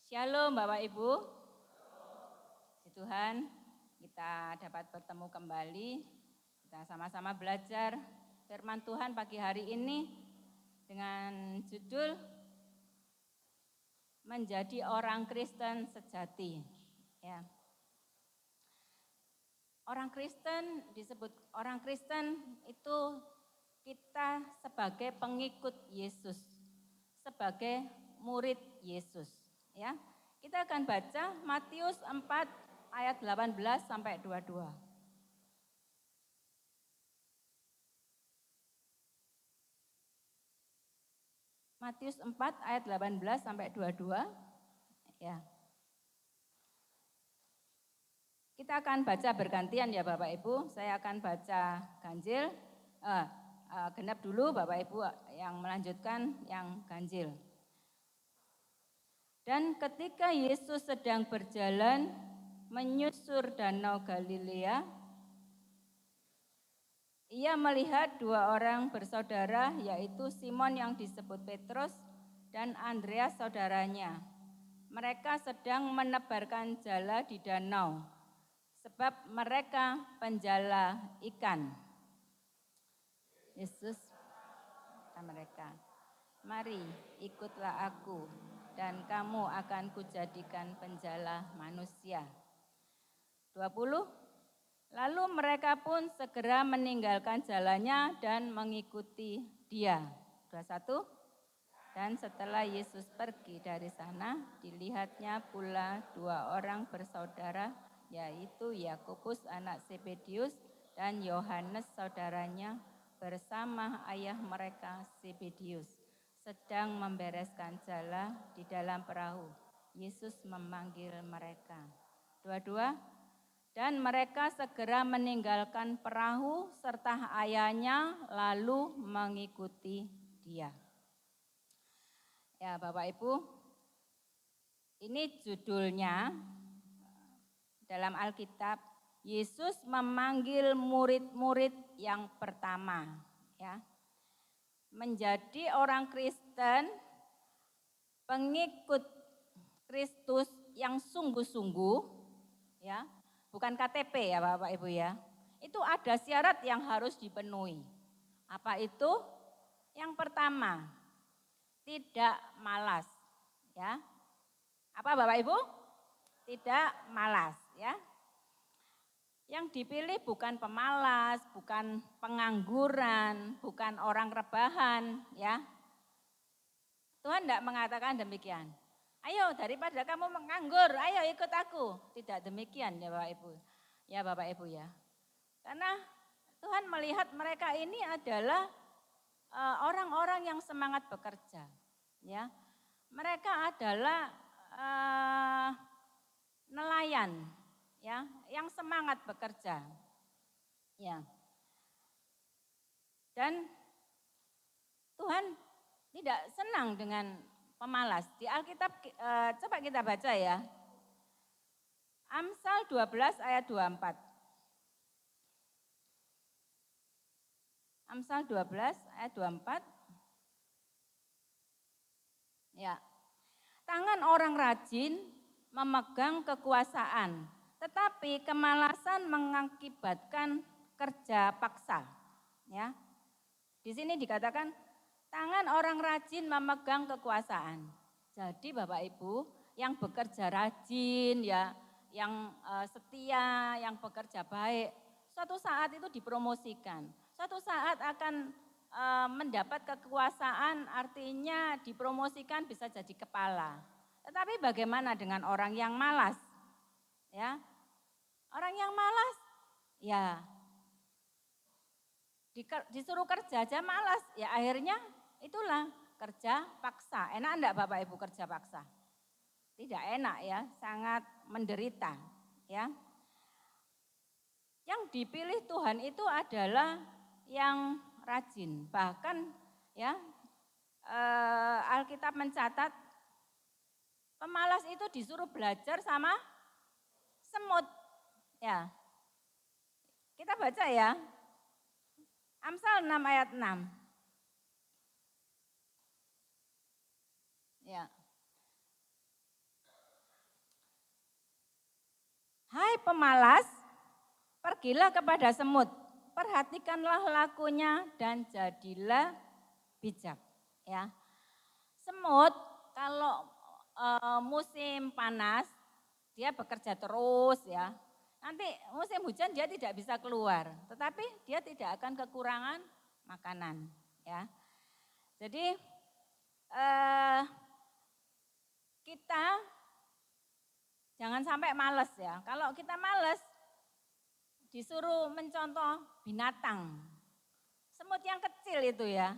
Shalom Bapak Ibu, Puji Tuhan kita dapat bertemu kembali, kita sama-sama belajar firman Tuhan pagi hari ini dengan judul Menjadi Orang Kristen Sejati. Ya. Orang Kristen disebut orang Kristen itu kita sebagai pengikut Yesus, sebagai murid Yesus. Ya, kita akan baca Matius 4 ayat 18 sampai 22. Matius 4 ayat 18 sampai 22. Ya. Kita akan baca bergantian ya Bapak Ibu. Saya akan baca ganjil, genap dulu Bapak Ibu yang melanjutkan yang ganjil. Dan ketika Yesus sedang berjalan menyusur danau Galilea, ia melihat dua orang bersaudara, yaitu Simon yang disebut Petrus dan Andreas saudaranya. Mereka sedang menebarkan jala di danau, sebab mereka penjala ikan. Yesus kata mereka, "Mari ikutlah aku, dan kamu akan kujadikan penjala manusia." 20. Lalu mereka pun segera meninggalkan jalannya dan mengikuti dia. 21. Dan setelah Yesus pergi dari sana, dilihatnya pula dua orang bersaudara, yaitu Yakobus anak Zebedius dan Yohanes saudaranya bersama ayah mereka Zebedius, sedang membereskan jala di dalam perahu. Yesus memanggil mereka. 22. Dan mereka segera meninggalkan perahu serta ayahnya lalu mengikuti dia. Ya Bapak Ibu, ini judulnya dalam Alkitab, Yesus memanggil murid-murid yang pertama. Ya. Menjadi orang Kristen, pengikut Kristus yang sungguh-sungguh, ya, bukan KTP ya Bapak Ibu ya. Itu ada syarat yang harus dipenuhi. Apa itu? Yang pertama, tidak malas, ya. Apa Bapak Ibu? Tidak malas, ya. Yang dipilih bukan pemalas, bukan pengangguran, bukan orang rebahan, ya. Tuhan tidak mengatakan demikian. Ayo daripada kamu menganggur, ayo ikut aku. Tidak demikian ya Bapak Ibu. Ya Bapak Ibu ya. Karena Tuhan melihat mereka ini adalah orang-orang yang semangat bekerja. Ya, mereka adalah nelayan, ya, yang semangat bekerja. Ya. Dan Tuhan tidak senang dengan pemalas. Di Alkitab coba kita baca ya. Amsal 12 ayat 24. Amsal 12 ayat 24. Ya. Tangan orang rajin memegang kekuasaan, tetapi kemalasan mengakibatkan kerja paksa. Ya. Di sini dikatakan tangan orang rajin memegang kekuasaan. Jadi Bapak Ibu yang bekerja rajin ya, yang setia, yang bekerja baik, suatu saat itu dipromosikan. Suatu saat akan mendapat kekuasaan, artinya dipromosikan bisa jadi kepala. Tetapi bagaimana dengan orang yang malas? Ya. Orang yang malas ya disuruh kerja aja malas, ya akhirnya itulah kerja paksa. Enak enggak Bapak Ibu kerja paksa? Tidak enak ya, sangat menderita ya. Yang dipilih Tuhan itu adalah yang rajin. Bahkan ya Alkitab mencatat pemalas itu disuruh belajar sama semut. Ya. Kita baca ya. Amsal 6 ayat 6. Ya. Hai pemalas, pergilah kepada semut, perhatikanlah lakunya dan jadilah bijak. Ya, semut kalau musim panas dia bekerja terus ya. Nanti musim hujan dia tidak bisa keluar, tetapi dia tidak akan kekurangan makanan. Ya, jadi kita jangan sampai males ya. Kalau kita males disuruh mencontoh binatang, semut yang kecil itu ya.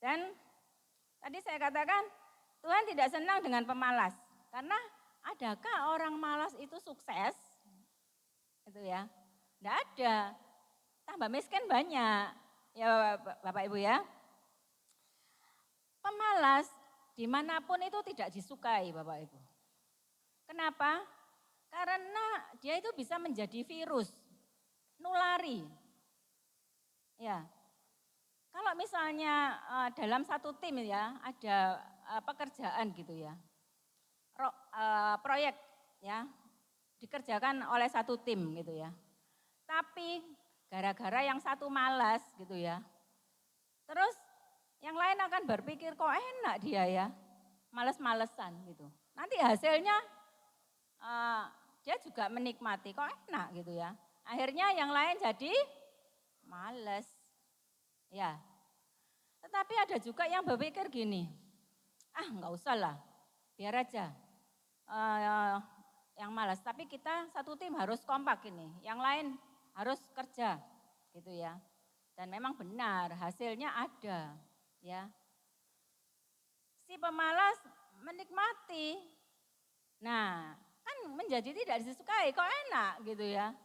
Dan tadi saya katakan Tuhan tidak senang dengan pemalas. Karena adakah orang malas itu sukses? Itu ya. Tidak ada. Tambah miskin banyak. Ya Bapak Ibu ya. Pemalas dimanapun itu tidak disukai Bapak Ibu. Kenapa? Karena dia itu bisa menjadi virus, nulari. Ya, kalau misalnya dalam satu tim ya ada pekerjaan gitu ya, proyek ya dikerjakan oleh satu tim gitu ya. Tapi gara-gara yang satu malas gitu ya, terus yang lain akan berpikir kok enak dia ya, males-malesan gitu. Nanti hasilnya dia juga menikmati kok enak gitu ya. Akhirnya yang lain jadi males. Ya, tetapi ada juga yang berpikir gini, enggak usah lah, biar aja yang malas. Tapi kita satu tim harus kompak ini, yang lain harus kerja gitu ya. Dan memang benar hasilnya ada ya. Si pemalas menikmati, nah kan menjadi tidak disukai, kok enak gitu ya.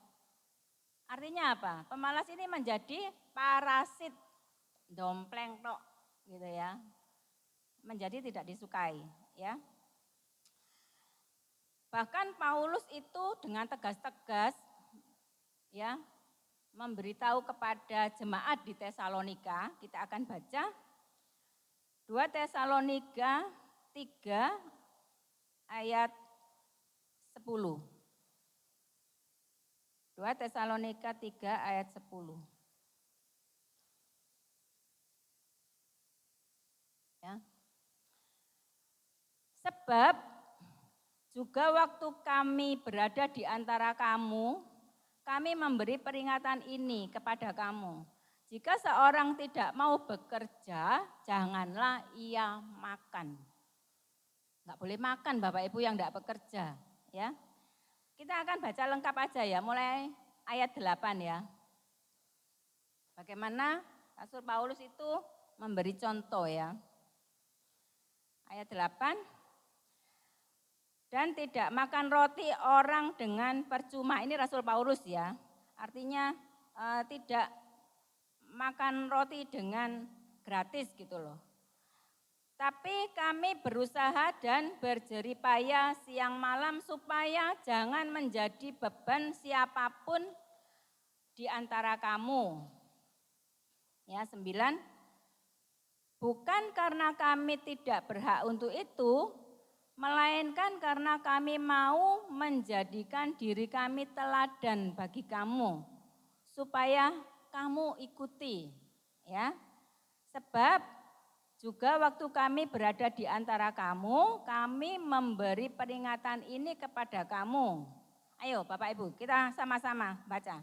Artinya apa? Pemalas ini menjadi parasit, dompleng tok gitu ya. Menjadi tidak disukai ya. Bahkan Paulus itu dengan tegas-tegas ya memberitahu kepada jemaat di Tesalonika, kita akan baca 2 Tesalonika 3 ayat 10. 2 Tesalonika 3 ayat 10. Ya. Sebab juga waktu kami berada di antara kamu, kami memberi peringatan ini kepada kamu. Jika seorang tidak mau bekerja, janganlah ia makan. Enggak boleh makan Bapak Ibu yang enggak bekerja. Ya. Kita akan baca lengkap aja ya, mulai ayat 8 ya. Bagaimana Rasul Paulus itu memberi contoh ya. Ayat 8, dan tidak makan roti orang dengan percuma. Ini Rasul Paulus ya. Artinya tidak makan roti dengan gratis gitu loh. Tapi kami berusaha dan berjerih payah siang malam supaya jangan menjadi beban siapapun di antara kamu. Ya, 9. Bukan karena kami tidak berhak untuk itu, melainkan karena kami mau menjadikan diri kami teladan bagi kamu, supaya kamu ikuti. Ya, sebab juga waktu kami berada di antara kamu, kami memberi peringatan ini kepada kamu. Ayo Bapak Ibu, kita sama-sama baca.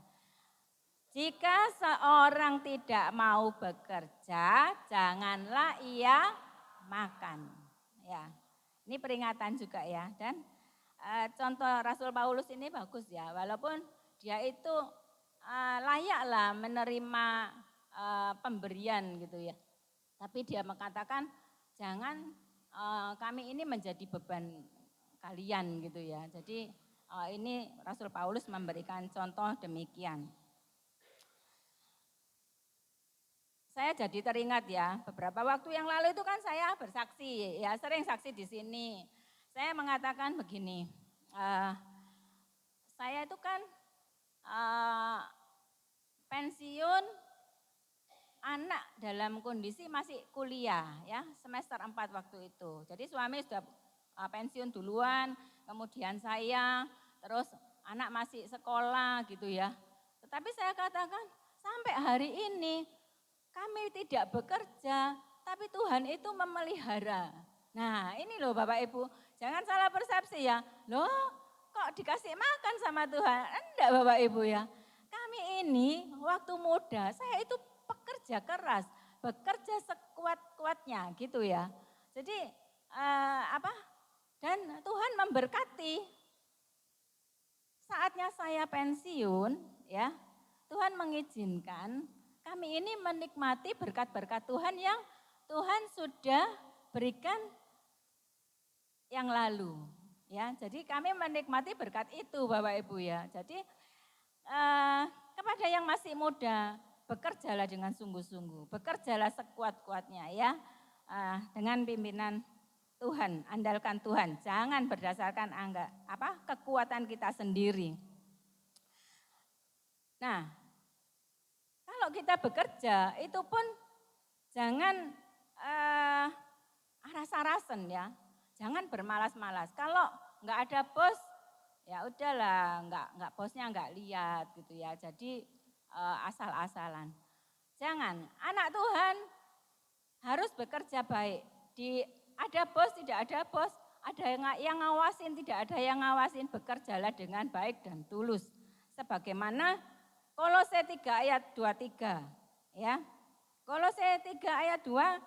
Jika seorang tidak mau bekerja, janganlah ia makan. Ya, ini peringatan juga ya. Dan contoh Rasul Paulus ini bagus ya, walaupun dia itu layaklah menerima pemberian gitu ya. Tapi dia mengatakan jangan kami ini menjadi beban kalian gitu ya. Jadi ini Rasul Paulus memberikan contoh demikian. Saya jadi teringat ya, beberapa waktu yang lalu itu kan saya bersaksi, ya sering saksi di sini. Saya mengatakan begini, saya itu kan pensiun anak dalam kondisi masih kuliah ya, semester 4 waktu itu. Jadi suami sudah pensiun duluan, kemudian saya, terus anak masih sekolah gitu ya. Tetapi saya katakan sampai hari ini kami tidak bekerja, tapi Tuhan itu memelihara. Nah ini loh Bapak Ibu, jangan salah persepsi ya. Loh kok dikasih makan sama Tuhan? Enggak Bapak Ibu ya. Kami ini waktu muda, saya itu pekerja keras, bekerja sekuat-kuatnya gitu ya. Jadi dan Tuhan memberkati. Saatnya saya pensiun ya, Tuhan mengizinkan kami ini menikmati berkat-berkat Tuhan yang Tuhan sudah berikan yang lalu. Ya, jadi kami menikmati berkat itu Bapak Ibu ya. Jadi kepada yang masih muda, bekerjalah dengan sungguh-sungguh, bekerjalah sekuat-kuatnya ya, dengan pimpinan Tuhan, andalkan Tuhan, jangan berdasarkan kekuatan kita sendiri. Nah, kalau kita bekerja itu pun jangan aras-arasen ya, jangan bermalas-malas. Kalau nggak ada bos, ya udahlah, nggak bosnya nggak lihat gitu ya. Jadi asal-asalan. Jangan, anak Tuhan harus bekerja baik. Ada bos, tidak ada bos, ada yang ngawasin, tidak ada yang ngawasin, bekerjalah dengan baik dan tulus. Sebagaimana Kolose 3 ayat 23 ya. Kolose 3 ayat 23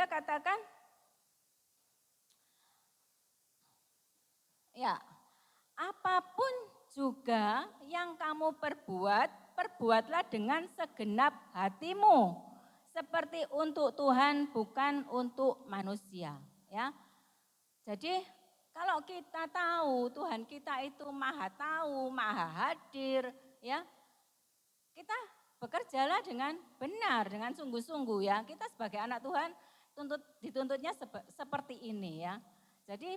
katakan ya, apapun juga yang kamu perbuatlah dengan segenap hatimu. Seperti untuk Tuhan, bukan untuk manusia. Ya, jadi kalau kita tahu Tuhan kita itu maha tahu, maha hadir, ya, kita bekerjalah dengan benar, dengan sungguh-sungguh ya. Kita sebagai anak Tuhan dituntutnya seperti ini ya. Jadi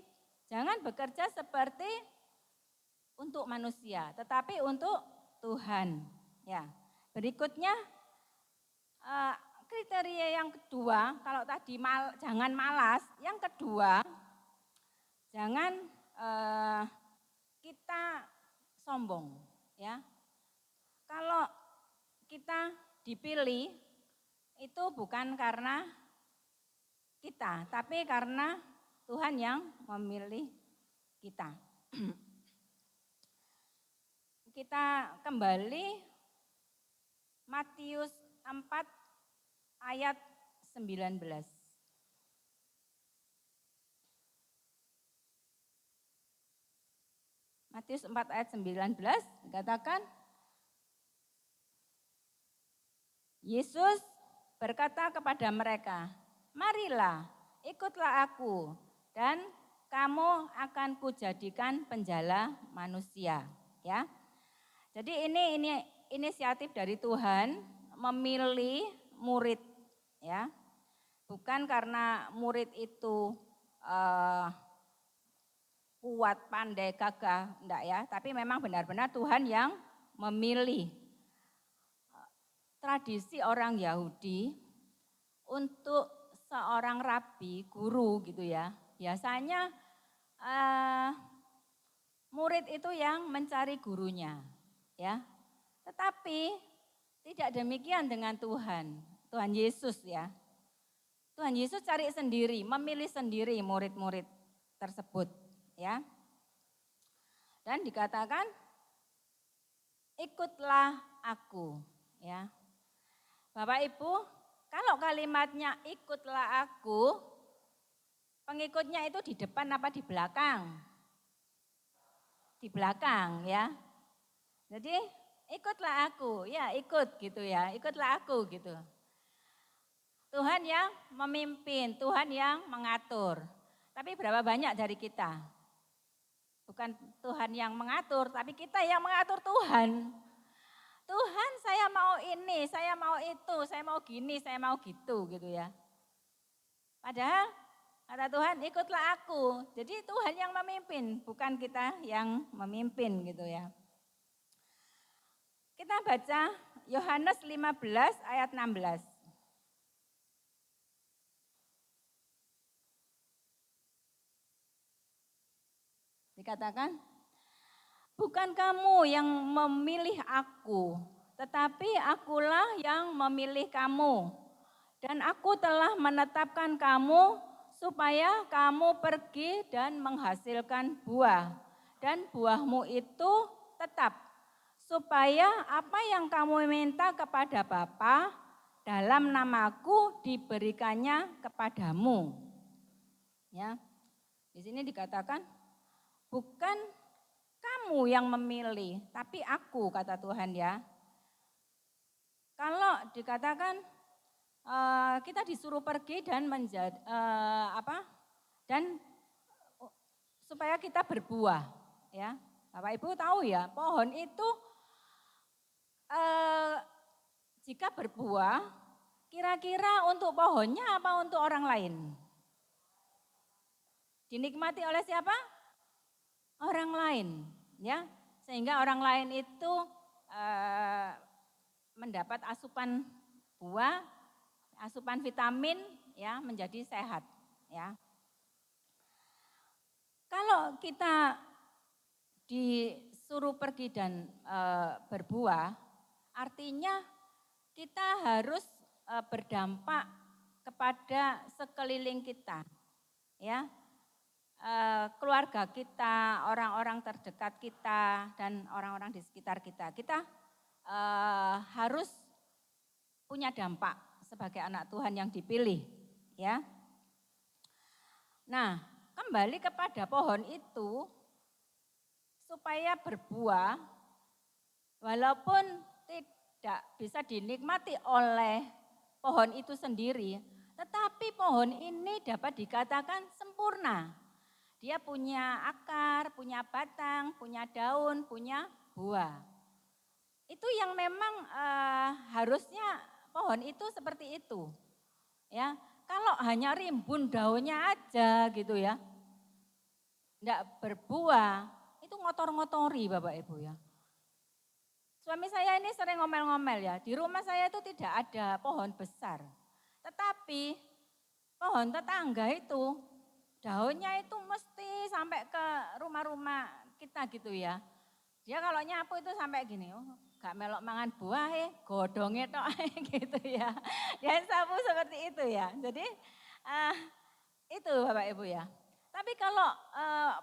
jangan bekerja seperti untuk manusia, tetapi untuk Tuhan. Ya, berikutnya kriteria yang kedua, kalau tadi jangan malas, yang kedua jangan kita sombong ya. Kalau kita dipilih itu bukan karena kita, tapi karena Tuhan yang memilih kita. Kita kembali Matius 4 ayat 19. Matius 4 ayat 19 dikatakan, Yesus berkata kepada mereka, marilah ikutlah aku dan kamu akan kujadikan penjala manusia. Ya, jadi ini inisiatif dari Tuhan memilih murid. Ya, bukan karena murid itu kuat, pandai, gagah, enggak ya. Tapi memang benar-benar Tuhan yang memilih. Tradisi orang Yahudi untuk seorang rabi, guru gitu ya. Biasanya murid itu yang mencari gurunya, ya. Tetapi tidak demikian dengan Tuhan Yesus ya. Tuhan Yesus cari sendiri, memilih sendiri murid-murid tersebut ya. Dan dikatakan ikutlah aku ya. Bapak Ibu, kalau kalimatnya ikutlah aku, pengikutnya itu di depan apa di belakang? Di belakang ya. Jadi ikutlah aku, ya ikut gitu ya, ikutlah aku gitu. Tuhan yang memimpin, Tuhan yang mengatur. Tapi berapa banyak dari kita? Bukan Tuhan yang mengatur, tapi kita yang mengatur Tuhan. Tuhan saya mau ini, saya mau itu, saya mau gini, saya mau gitu ya. Padahal kata Tuhan ikutlah aku. Jadi Tuhan yang memimpin, bukan kita yang memimpin gitu ya. Kita baca Yohanes 15 ayat 16. Dikatakan, bukan kamu yang memilih aku, tetapi akulah yang memilih kamu. Dan aku telah menetapkan kamu supaya kamu pergi dan menghasilkan buah. Dan buahmu itu tetap, supaya apa yang kamu minta kepada Bapa dalam namaku diberikannya kepadamu. Ya, di sini dikatakan, bukan kamu yang memilih, tapi aku, kata Tuhan ya. Kalau dikatakan kita disuruh pergi dan menjadi dan supaya kita berbuah, ya. Bapak Ibu tahu ya, pohon itu jika berbuah, kira-kira untuk pohonnya apa untuk orang lain? Dinikmati oleh siapa? Orang lain, ya. Sehingga orang lain itu mendapat asupan buah, asupan vitamin, ya, menjadi sehat, ya. Kalau kita disuruh pergi dan berbuah, artinya kita harus berdampak kepada sekeliling kita, ya. Keluarga kita, orang-orang terdekat kita, dan orang-orang di sekitar kita. Kita harus punya dampak sebagai anak Tuhan yang dipilih, ya. Nah, kembali kepada pohon itu, supaya berbuah, walaupun tidak bisa dinikmati oleh pohon itu sendiri, tetapi pohon ini dapat dikatakan sempurna. Dia punya akar, punya batang, punya daun, punya buah. Itu yang memang harusnya pohon itu seperti itu. Ya, kalau hanya rimbun daunnya aja gitu ya, enggak berbuah, itu ngotor-ngotori Bapak Ibu ya. Suami saya ini sering ngomel-ngomel ya, di rumah saya itu tidak ada pohon besar. Tetapi pohon tetangga itu daunnya itu mesti sampai ke rumah-rumah kita gitu ya. Dia kalau nyapu itu sampai gini, oh gak melok mangan buah godongnya tok gitu ya. Dia sapu seperti itu ya. Jadi itu Bapak Ibu ya. Tapi kalau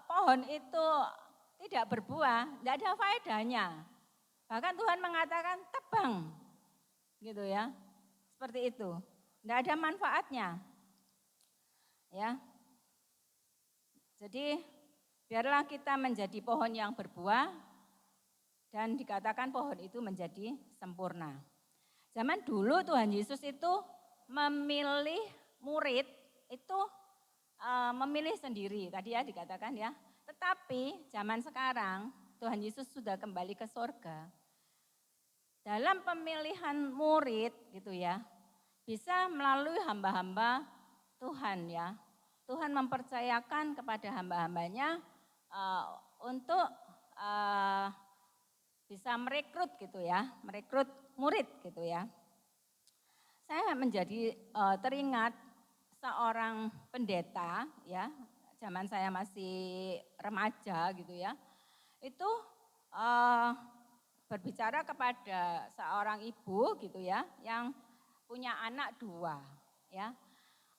pohon itu tidak berbuah, tidak ada faedahnya. Bahkan Tuhan mengatakan tebang gitu ya. Seperti itu. Tidak ada manfaatnya. Ya. Jadi biarlah kita menjadi pohon yang berbuah dan dikatakan pohon itu menjadi sempurna. Zaman dulu Tuhan Yesus itu memilih murid itu memilih sendiri, tadi ya dikatakan ya. Tetapi zaman sekarang Tuhan Yesus sudah kembali ke sorga. Dalam pemilihan murid gitu ya, bisa melalui hamba-hamba Tuhan ya. Tuhan mempercayakan kepada hamba-hambanya untuk bisa merekrut gitu ya, merekrut murid gitu ya. Saya menjadi teringat seorang pendeta ya, zaman saya masih remaja gitu ya. Itu berbicara kepada seorang ibu gitu ya, yang punya anak 2 ya.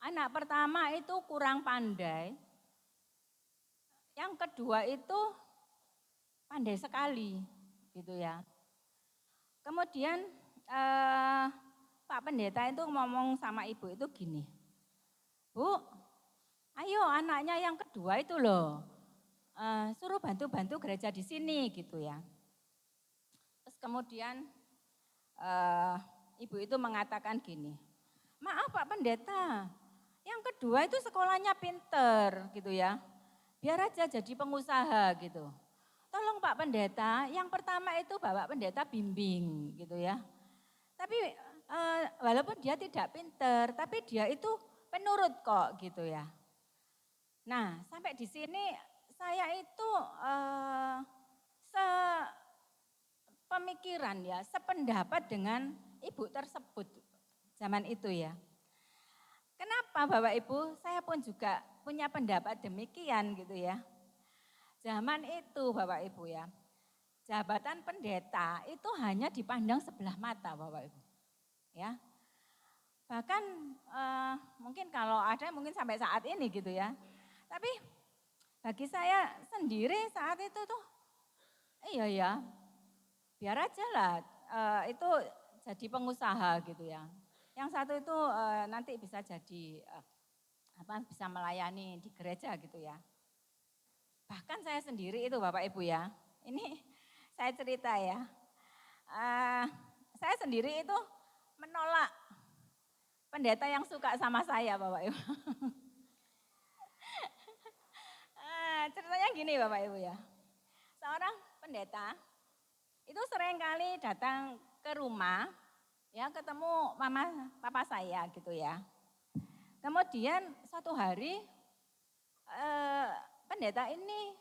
Anak pertama itu kurang pandai, yang kedua itu pandai sekali gitu ya. Kemudian Pak Pendeta itu ngomong sama ibu itu gini, Bu, ayo anaknya yang kedua itu loh, suruh bantu-bantu gereja di sini gitu ya. Terus kemudian ibu itu mengatakan gini, maaf Pak Pendeta, yang kedua itu sekolahnya pinter gitu ya, biar aja jadi pengusaha gitu. Tolong Pak Pendeta, yang pertama itu Bapak Pendeta bimbing gitu ya. Tapi walaupun dia tidak pinter, tapi dia itu penurut kok gitu ya. Nah sampai di sini saya itu sepemikiran ya, sependapat dengan ibu tersebut zaman itu ya. Kenapa Bapak Ibu? Saya pun juga punya pendapat demikian gitu ya. Zaman itu Bapak Ibu ya, jabatan pendeta itu hanya dipandang sebelah mata Bapak Ibu. Ya, bahkan mungkin kalau ada mungkin sampai saat ini gitu ya. Tapi bagi saya sendiri saat itu tuh, iya ya, biar aja lah itu jadi pengusaha gitu ya. Yang satu itu nanti bisa jadi bisa melayani di gereja gitu ya. Bahkan saya sendiri itu Bapak Ibu ya, ini saya cerita ya. Saya sendiri itu menolak pendeta yang suka sama saya Bapak Ibu. Ceritanya gini Bapak Ibu ya. Seorang pendeta itu seringkali datang ke rumah ya ketemu mama papa saya gitu ya. Kemudian suatu hari pendeta ini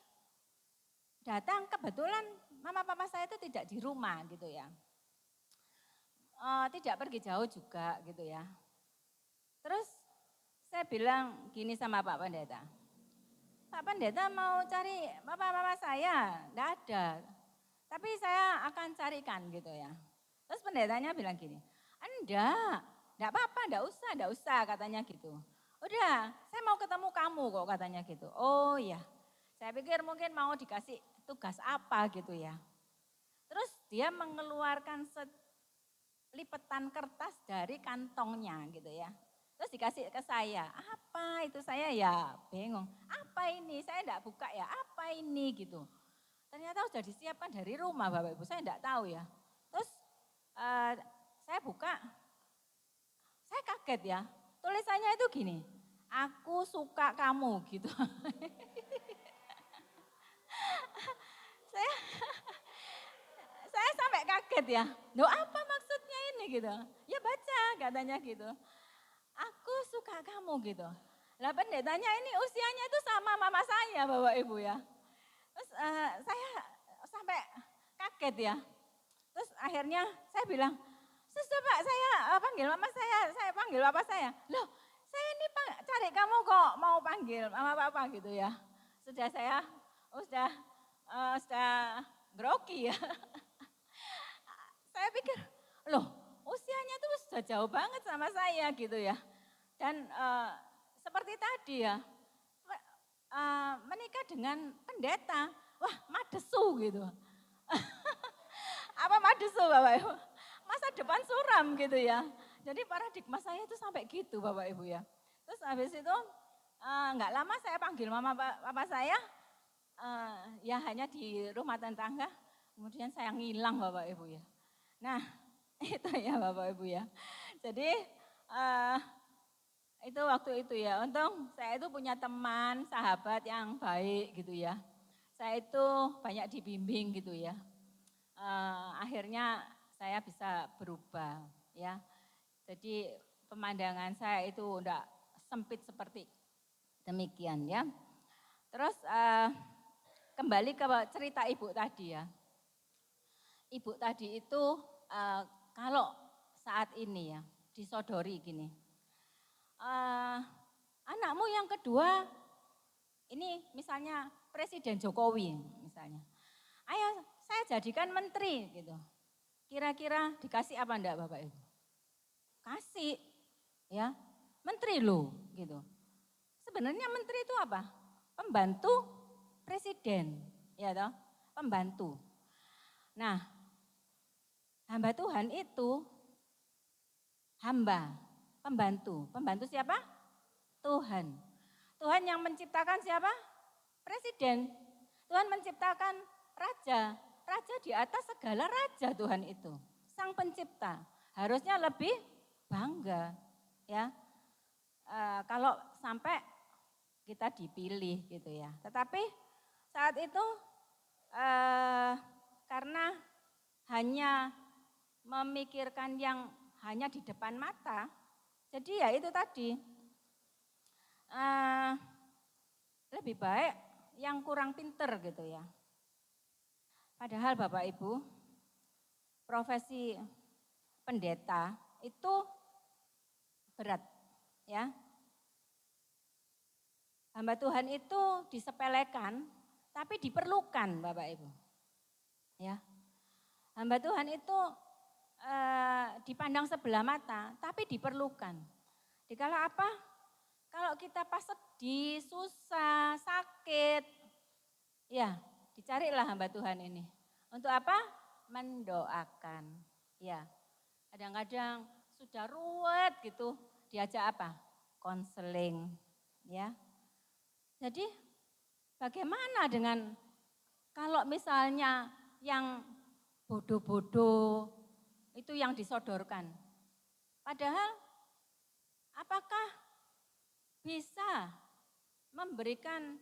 datang kebetulan mama papa saya itu tidak di rumah gitu ya. Tidak pergi jauh juga gitu ya. Terus saya bilang gini sama Pak Pendeta. Pak Pendeta mau cari mama saya, enggak ada. Tapi saya akan carikan gitu ya. Terus pendetanya bilang gini, enggak apa-apa, enggak usah katanya gitu. Udah, saya mau ketemu kamu kok katanya gitu. Oh ya, saya pikir mungkin mau dikasih tugas apa gitu ya. Terus dia mengeluarkan lipetan kertas dari kantongnya gitu ya. Terus dikasih ke saya, apa itu saya ya bingung. Apa ini, saya enggak buka ya, apa ini gitu. Ternyata sudah disiapkan dari rumah Bapak Ibu, saya enggak tahu ya. Terus saya buka, saya kaget ya. Tulisannya itu gini, aku suka kamu gitu. saya saya sampai kaget ya. Loh apa maksudnya ini gitu. Ya baca katanya gitu. Aku suka kamu gitu. Lah pendetanya ini usianya itu sama mama saya Bapak Ibu ya. Terus saya sampai kaget ya. Terus akhirnya saya bilang, suster Pak saya panggil mama saya panggil papa saya. Loh saya ini cari kamu kok mau panggil mama papa gitu ya. Sudah saya sudah grogi ya. Saya pikir, loh usianya tuh sudah jauh banget sama saya gitu ya. Dan seperti tadi ya, menikah dengan pendeta, wah madesu gitu. Apa madesu Bapak Ibu? Masa depan suram gitu ya. Jadi paradigma saya itu sampai gitu Bapak Ibu ya. Terus habis itu nggak lama saya panggil mama papa saya, ya hanya di rumah tetangga, kemudian saya ngilang Bapak Ibu ya. Nah itu ya Bapak Ibu ya. Jadi itu waktu itu ya, untung saya itu punya teman, sahabat yang baik gitu ya. Saya itu banyak dibimbing gitu ya. Akhirnya saya bisa berubah ya. Jadi pemandangan saya itu udah sempit seperti demikian ya. Terus kembali ke cerita ibu tadi ya. Ibu tadi itu kalau saat ini ya disodori gini. Anakmu yang kedua ini misalnya Presiden Jokowi misalnya. Ayo saya jadikan menteri gitu. Kira-kira dikasih apa enggak Bapak Ibu? Kasih ya, menteri loh gitu. Sebenarnya menteri itu apa? Pembantu presiden, ya toh, pembantu. Nah, hamba Tuhan itu hamba, pembantu. Pembantu siapa? Tuhan. Tuhan yang menciptakan siapa? Presiden. Tuhan menciptakan raja. Raja di atas segala raja Tuhan itu. Sang pencipta. Harusnya lebih bangga ya. Kalau sampai kita dipilih gitu ya. Tetapi saat itu karena hanya memikirkan yang hanya di depan mata, jadi ya itu tadi lebih baik yang kurang pinter gitu ya. Padahal Bapak Ibu, profesi pendeta itu berat ya. Hamba Tuhan itu disepelekan tapi diperlukan Bapak Ibu. Ya. Hamba Tuhan itu dipandang sebelah mata, tapi diperlukan. Dikala apa? Kalau kita pas sedih, susah, sakit, ya dicarilah hamba Tuhan ini. Untuk apa? Mendoakan. Ya, kadang-kadang sudah ruwet gitu, diajak apa? Konseling. Ya. Jadi bagaimana dengan kalau misalnya yang bodoh-bodoh itu yang disodorkan. Padahal apakah bisa memberikan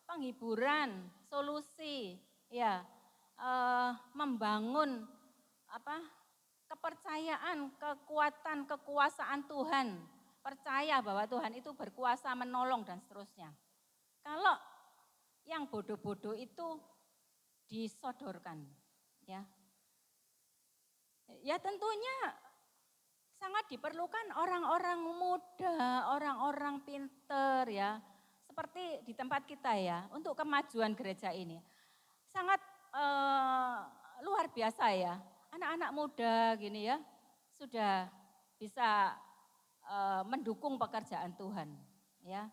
penghiburan, solusi, ya, membangun kepercayaan, kekuatan, kekuasaan Tuhan, percaya bahwa Tuhan itu berkuasa menolong dan seterusnya. Kalau yang bodoh-bodoh itu disodorkan, ya, ya tentunya sangat diperlukan orang-orang muda, orang-orang pinter ya, seperti di tempat kita ya, untuk kemajuan gereja ini. Sangat luar biasa ya, anak-anak muda gini ya, sudah bisa mendukung pekerjaan Tuhan ya.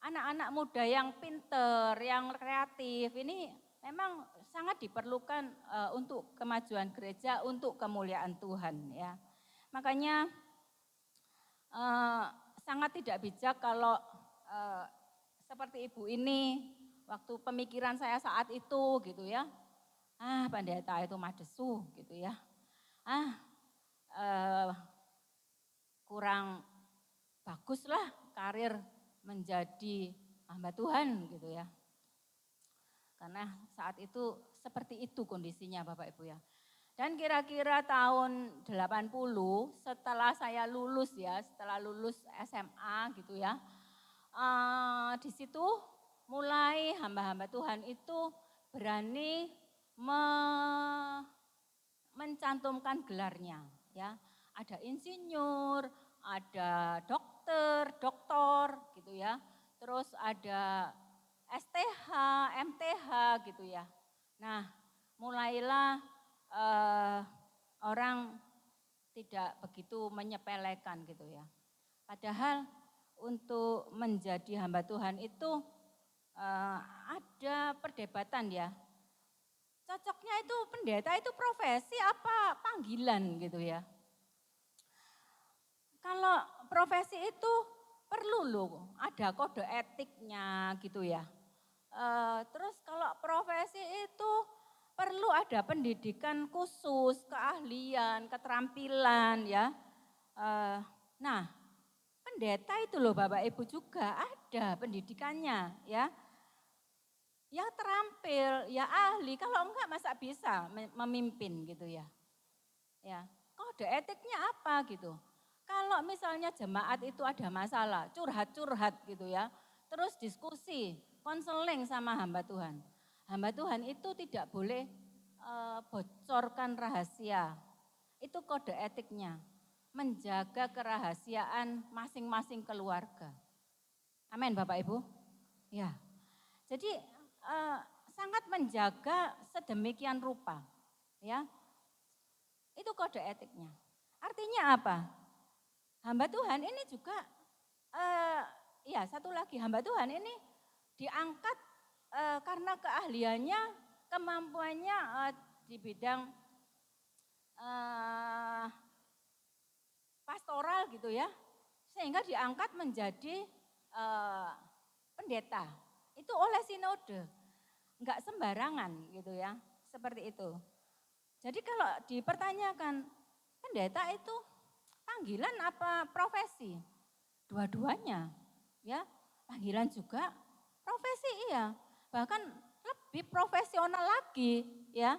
Anak-anak muda yang pinter, yang kreatif ini memang sangat diperlukan untuk kemajuan gereja, untuk kemuliaan Tuhan ya. Makanya sangat tidak bijak kalau seperti ibu ini, waktu pemikiran saya saat itu gitu ya, pendeta itu mah desu gitu ya, kurang baguslah karir menjadi hamba Tuhan gitu ya. Karena saat itu seperti itu kondisinya Bapak Ibu ya. Dan kira-kira tahun 80 setelah saya lulus ya, setelah lulus SMA gitu ya, di situ mulai hamba-hamba Tuhan itu berani mencantumkan gelarnya ya. Ada insinyur, ada doktor gitu ya. Terus ada STH, MTH gitu ya. Nah, mulailah orang tidak begitu menyepelekan gitu ya. Padahal untuk menjadi hamba Tuhan itu ada perdebatan ya. Cocoknya itu pendeta itu profesi apa panggilan gitu ya. Kalau profesi itu perlu loh, ada kode etiknya gitu ya. Terus kalau profesi itu perlu ada pendidikan khusus, keahlian, keterampilan ya. Nah, pendeta itu loh Bapak Ibu juga ada pendidikannya ya. Ya terampil, ya ahli, kalau enggak masa bisa memimpin gitu ya. Ya, kode etiknya apa gitu. Kalau misalnya jemaat itu ada masalah, curhat-curhat gitu ya. Terus diskusi, konseling sama hamba Tuhan. Hamba Tuhan itu tidak boleh bocorkan rahasia. Itu kode etiknya. Menjaga kerahasiaan masing-masing keluarga. Amin Bapak Ibu. Ya. Jadi sangat menjaga sedemikian rupa. Ya. Itu kode etiknya. Artinya apa? Hamba Tuhan ini juga ya satu lagi hamba Tuhan ini diangkat karena keahliannya, kemampuannya di bidang pastoral gitu ya, sehingga diangkat menjadi pendeta. Itu oleh sinode, enggak sembarangan gitu ya, seperti itu. Jadi kalau dipertanyakan, pendeta itu panggilan apa profesi? Dua-duanya ya, panggilan juga, profesi iya. Bahkan lebih profesional lagi ya.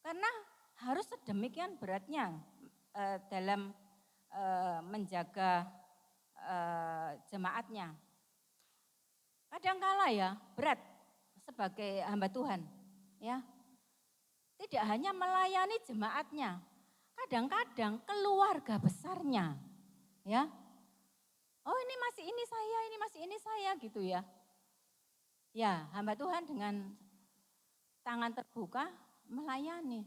Karena harus sedemikian beratnya dalam menjaga jemaatnya. Kadangkala ya berat sebagai hamba Tuhan ya. Tidak hanya melayani jemaatnya, kadang-kadang keluarga besarnya ya. Oh ini masih ini saya gitu ya. Ya, hamba Tuhan dengan tangan terbuka melayani.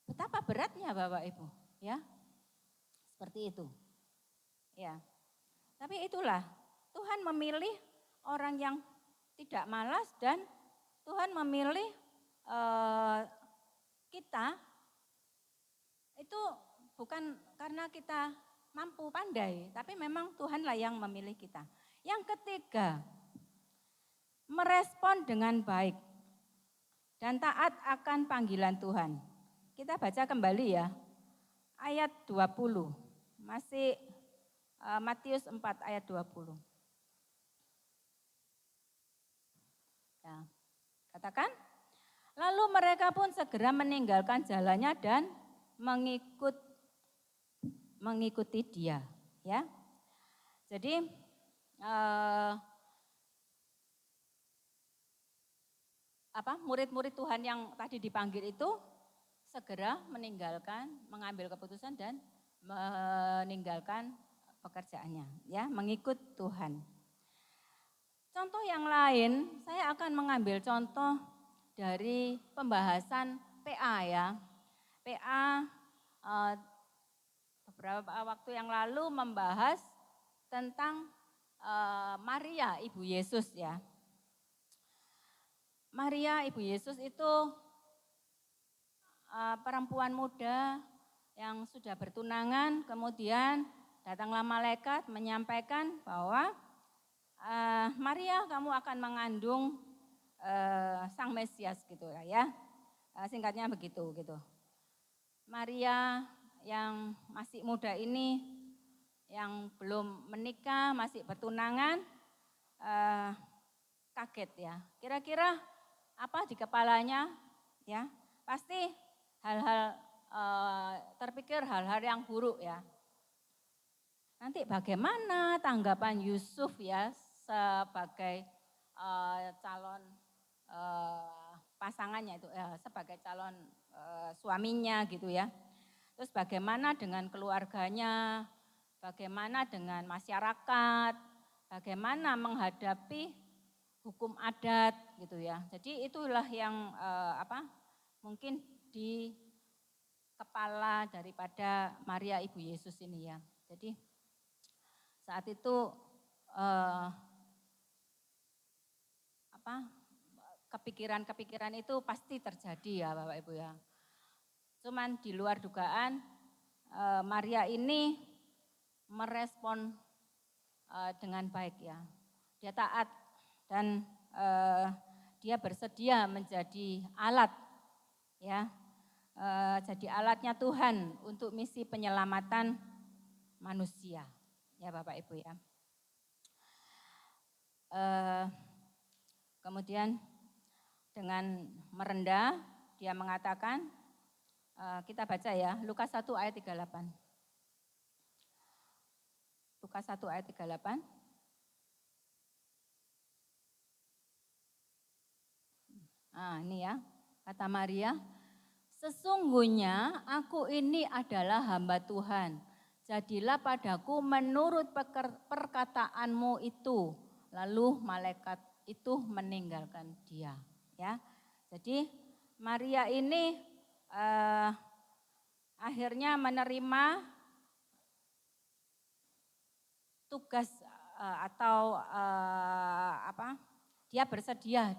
Betapa beratnya Bapak Ibu, ya. Seperti itu. Ya. Tapi itulah Tuhan memilih orang yang tidak malas dan Tuhan memilih kita itu bukan karena kita mampu pandai, tapi memang Tuhanlah yang memilih kita. Yang ketiga, merespon dengan baik dan taat akan panggilan Tuhan. Kita baca kembali ya, ayat 20, masih Matius 4 ayat 20. Ya, katakan, lalu mereka pun segera meninggalkan jalannya dan mengikuti dia. Ya, jadi murid-murid Tuhan yang tadi dipanggil itu segera mengambil keputusan dan meninggalkan pekerjaannya, ya, mengikut Tuhan. Contoh yang lain, saya akan mengambil contoh dari pembahasan PA ya. PA beberapa waktu yang lalu membahas tentang Maria Ibu Yesus ya. Maria Ibu Yesus itu perempuan muda yang sudah bertunangan, kemudian datanglah malaikat menyampaikan bahwa Maria kamu akan mengandung Sang Mesias gitu ya. Singkatnya begitu gitu. Maria yang masih muda ini, yang belum menikah, masih bertunangan, kaget ya. Kira-kira apa di kepalanya? Ya, pasti hal-hal terpikir hal-hal yang buruk ya. Nanti bagaimana tanggapan Yusuf ya sebagai calon pasangannya itu sebagai calon suaminya gitu ya. Terus bagaimana dengan keluarganya, bagaimana dengan masyarakat, bagaimana menghadapi hukum adat gitu ya. Jadi itulah yang mungkin di kepala daripada Maria Ibu Yesus ini ya. Jadi saat itu kepikiran-kepikiran itu pasti terjadi ya Bapak Ibu ya. Cuman di luar dugaan Maria ini merespon dengan baik ya. Dia taat dan dia bersedia menjadi alat ya. Jadi alatnya Tuhan untuk misi penyelamatan manusia ya Bapak Ibu ya. Kemudian dengan merendah dia mengatakan, kita baca ya, Lukas 1 ayat 38. Lukas 1 ayat 38. Nah ini ya, kata Maria, sesungguhnya aku ini adalah hamba Tuhan. Jadilah padaku menurut perkataanmu itu. Lalu malaikat itu meninggalkan dia. Ya, jadi Maria ini akhirnya menerima tugas atau dia bersedia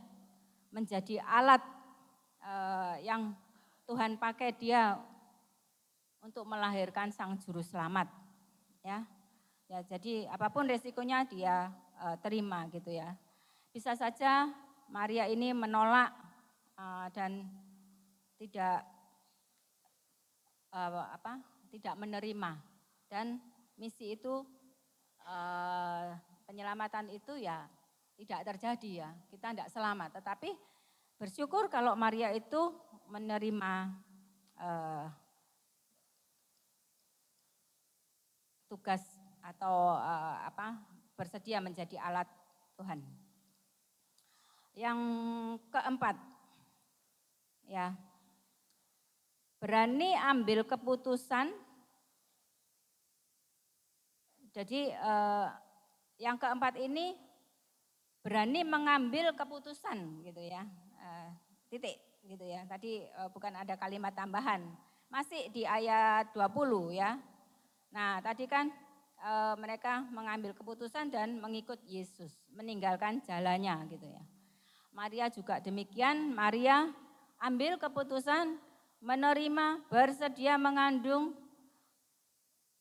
menjadi alat yang Tuhan pakai dia untuk melahirkan sang juru selamat. Ya, jadi apapun resikonya dia terima gitu ya. Bisa saja Maria ini menolak dan tidak tidak menerima dan misi itu penyelamatan itu ya tidak terjadi ya, kita tidak selamat. Tetapi bersyukur kalau Maria itu menerima tugas atau bersedia menjadi alat Tuhan. Yang keempat, ya, berani ambil keputusan. Jadi yang keempat ini berani mengambil keputusan gitu ya. Titik gitu ya. Tadi bukan ada kalimat tambahan. Masih di ayat 20 ya. Nah, tadi kan mereka mengambil keputusan dan mengikut Yesus, meninggalkan jalannya gitu ya. Maria juga demikian, Maria ambil keputusan menerima, bersedia mengandung,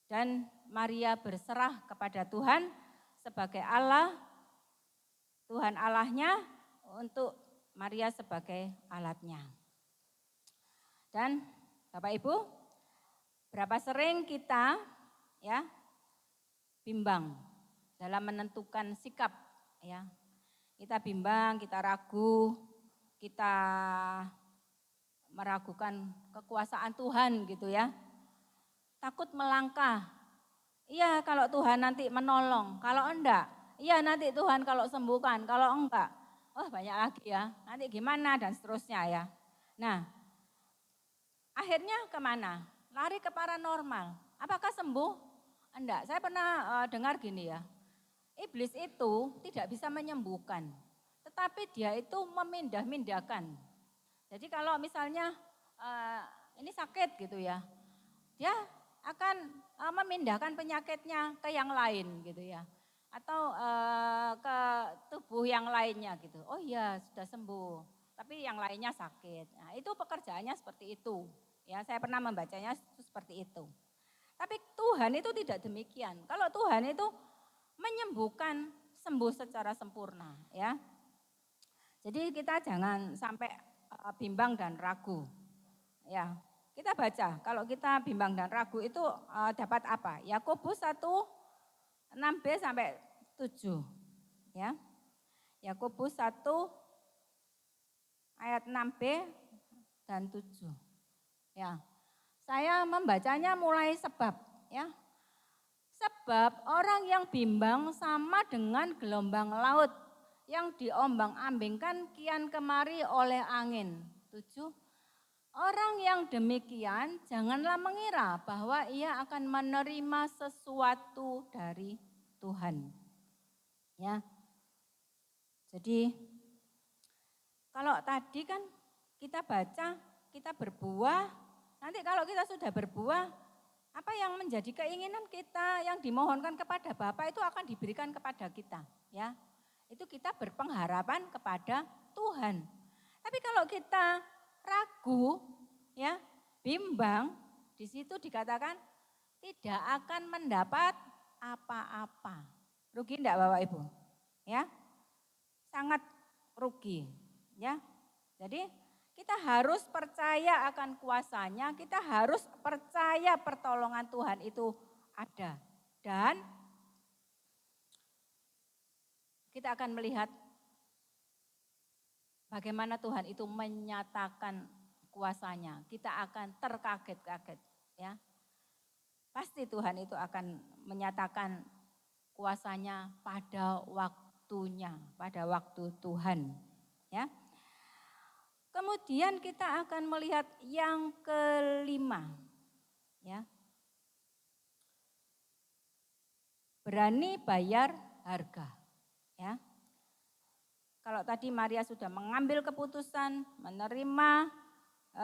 dan Maria berserah kepada Tuhan sebagai Allah, Tuhan Allahnya, untuk Maria sebagai alatnya. Dan Bapak Ibu, berapa sering kita ya bimbang dalam menentukan sikap ya. Kita bimbang, kita ragu, kita meragukan kekuasaan Tuhan gitu ya. Takut melangkah. Iya kalau Tuhan nanti menolong, kalau enggak, iya nanti Tuhan kalau sembuhkan, kalau enggak, banyak lagi ya, nanti gimana dan seterusnya ya. Nah, akhirnya kemana? Lari ke paranormal. Apakah sembuh? Enggak, saya pernah dengar gini ya, iblis itu tidak bisa menyembuhkan, tetapi dia itu memindah-mindahkan. Jadi kalau misalnya ini sakit gitu ya, dia akan memindahkan penyakitnya ke yang lain gitu ya. Atau ke tubuh yang lainnya gitu. Oh iya sudah sembuh, tapi yang lainnya sakit. Nah itu pekerjaannya seperti itu. Ya saya pernah membacanya seperti itu. Tapi Tuhan itu tidak demikian. Kalau Tuhan itu menyembuhkan, sembuh secara sempurna ya. Jadi kita jangan sampai bimbang dan ragu. Ya, kita baca, kalau kita bimbang dan ragu itu dapat apa? Yakobus 1, 6b sampai 7. Ya. Yakobus 1 ayat 6b dan 7. Ya. Saya membacanya mulai sebab ya. Sebab orang yang bimbang sama dengan gelombang laut yang diombang-ambingkan kian kemari oleh angin. 7. Orang yang demikian janganlah mengira bahwa ia akan menerima sesuatu dari Tuhan. Ya. Jadi kalau tadi kan kita baca, kita berbuah, nanti kalau kita sudah berbuah, apa yang menjadi keinginan kita yang dimohonkan kepada Bapa itu akan diberikan kepada kita, ya. Itu kita berpengharapan kepada Tuhan. Tapi kalau kita ragu, ya, bimbang, di situ dikatakan tidak akan mendapat apa-apa. Rugi enggak Bapak Ibu? Ya. Sangat rugi, ya. Jadi kita harus percaya akan kuasanya, kita harus percaya pertolongan Tuhan itu ada. Dan kita akan melihat bagaimana Tuhan itu menyatakan kuasanya. Kita akan terkaget-kaget ya. Pasti Tuhan itu akan menyatakan kuasanya pada waktunya, pada waktu Tuhan. Ya. Kemudian kita akan melihat yang kelima. Ya. Berani bayar harga. Ya. Kalau tadi Maria sudah mengambil keputusan, menerima,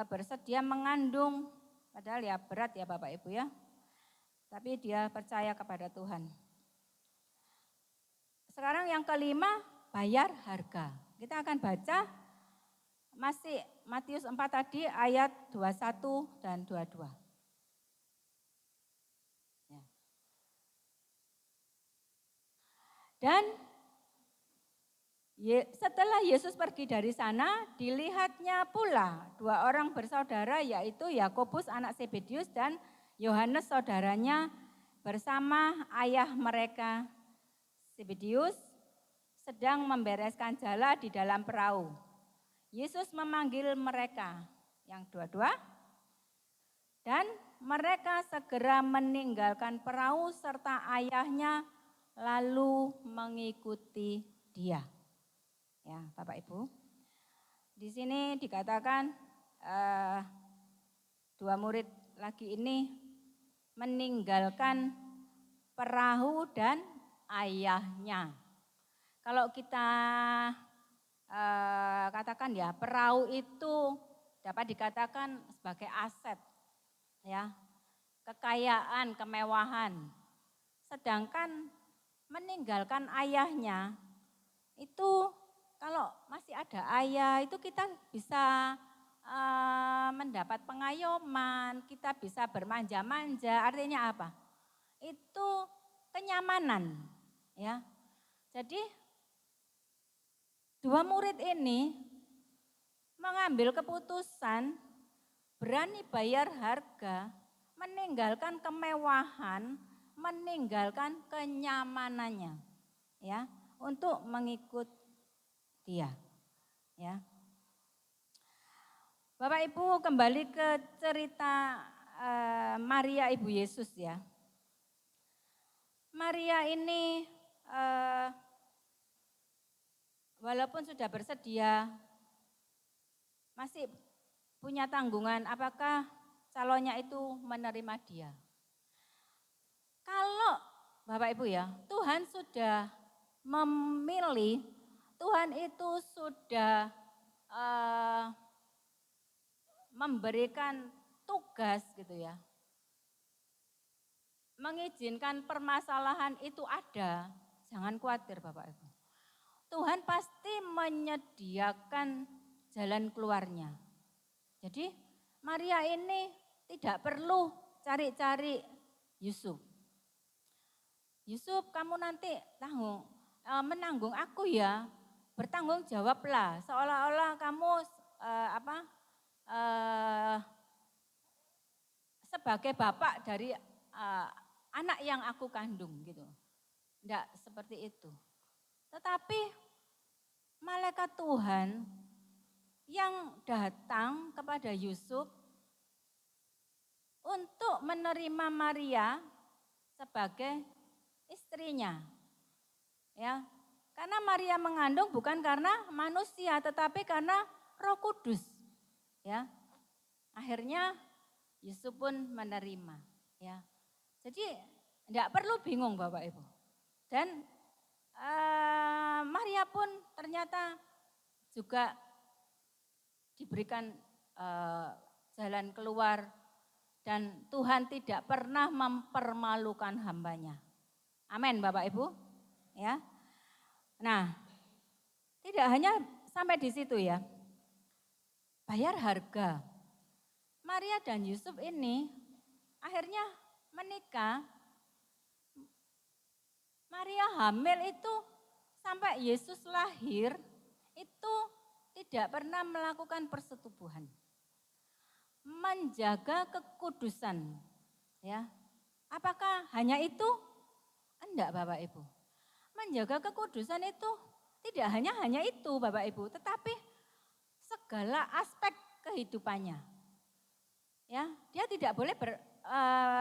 bersedia mengandung, padahal ya berat ya Bapak Ibu ya. Tapi dia percaya kepada Tuhan. Sekarang yang kelima, bayar harga. Kita akan baca masih Matius 4 tadi ayat 21 dan 22. Ya. Dan setelah Yesus pergi dari sana, dilihatnya pula dua orang bersaudara yaitu Yakobus anak Zebedius dan Yohanes saudaranya bersama ayah mereka Zebedius sedang membereskan jala di dalam perahu. Yesus memanggil mereka yang dua-dua dan mereka segera meninggalkan perahu serta ayahnya lalu mengikuti dia. Ya, Bapak Ibu. Di sini dikatakan dua murid lagi ini meninggalkan perahu dan ayahnya. kalau kita katakan ya, perahu itu dapat dikatakan sebagai aset, ya, kekayaan, kemewahan. Sedangkan meninggalkan ayahnya itu kalau masih ada ayah itu kita bisa mendapat pengayoman, kita bisa bermanja-manja. Artinya apa? Itu kenyamanan, ya. Jadi dua murid ini mengambil keputusan berani bayar harga, meninggalkan kemewahan, meninggalkan kenyamanannya, ya, untuk mengikut dia, ya. Bapak Ibu kembali ke cerita Maria Ibu Yesus ya. Maria ini walaupun sudah bersedia, masih punya tanggungan apakah calonnya itu menerima dia. Kalau Bapak Ibu ya, Tuhan sudah memilih, Tuhan itu sudah memberikan tugas gitu ya. Mengizinkan permasalahan itu ada, jangan khawatir Bapak Ibu. Tuhan pasti menyediakan jalan keluarnya. Jadi Maria ini tidak perlu cari-cari Yusuf. Yusuf kamu nanti menanggung aku ya, bertanggung jawablah. Seolah-olah kamu sebagai bapak dari anak yang aku kandung gitu. Tidak seperti itu. Tetapi malaikat Tuhan yang datang kepada Yusuf untuk menerima Maria sebagai istrinya. Ya. Karena Maria mengandung bukan karena manusia tetapi karena Roh Kudus. Ya. Akhirnya Yusuf pun menerima, ya. Jadi tidak perlu bingung Bapak Ibu. Dan Maria pun ternyata juga diberikan jalan keluar dan Tuhan tidak pernah mempermalukan hambanya. Amin Bapak Ibu. Ya. Nah, tidak hanya sampai di situ ya. Bayar harga. Maria dan Yusuf ini akhirnya menikah. Maria hamil itu sampai Yesus lahir itu tidak pernah melakukan persetubuhan. Menjaga kekudusan. Ya. Apakah hanya itu? Enggak Bapak Ibu. Menjaga kekudusan itu tidak hanya itu Bapak Ibu, tetapi segala aspek kehidupannya. Ya, dia tidak boleh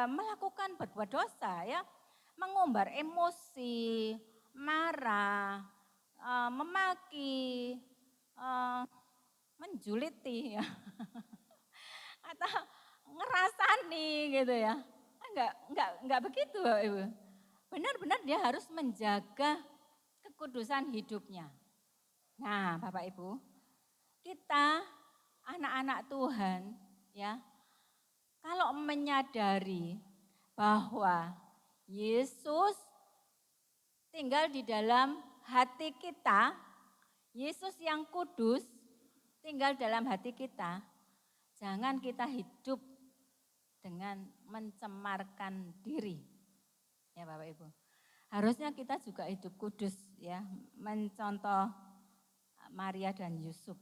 melakukan berbuat dosa ya, mengumbar emosi, marah, memaki, menjuliti ya. Atau ngerasani gitu ya. Enggak begitu Bapak Ibu. Benar-benar dia harus menjaga kekudusan hidupnya. Nah, Bapak Ibu, kita anak-anak Tuhan ya, kalau menyadari bahwa Yesus tinggal di dalam hati kita, Yesus yang kudus tinggal dalam hati kita, jangan kita hidup dengan mencemarkan diri. Ya Bapak Ibu. Harusnya kita juga hidup kudus ya, mencontoh Maria dan Yusuf.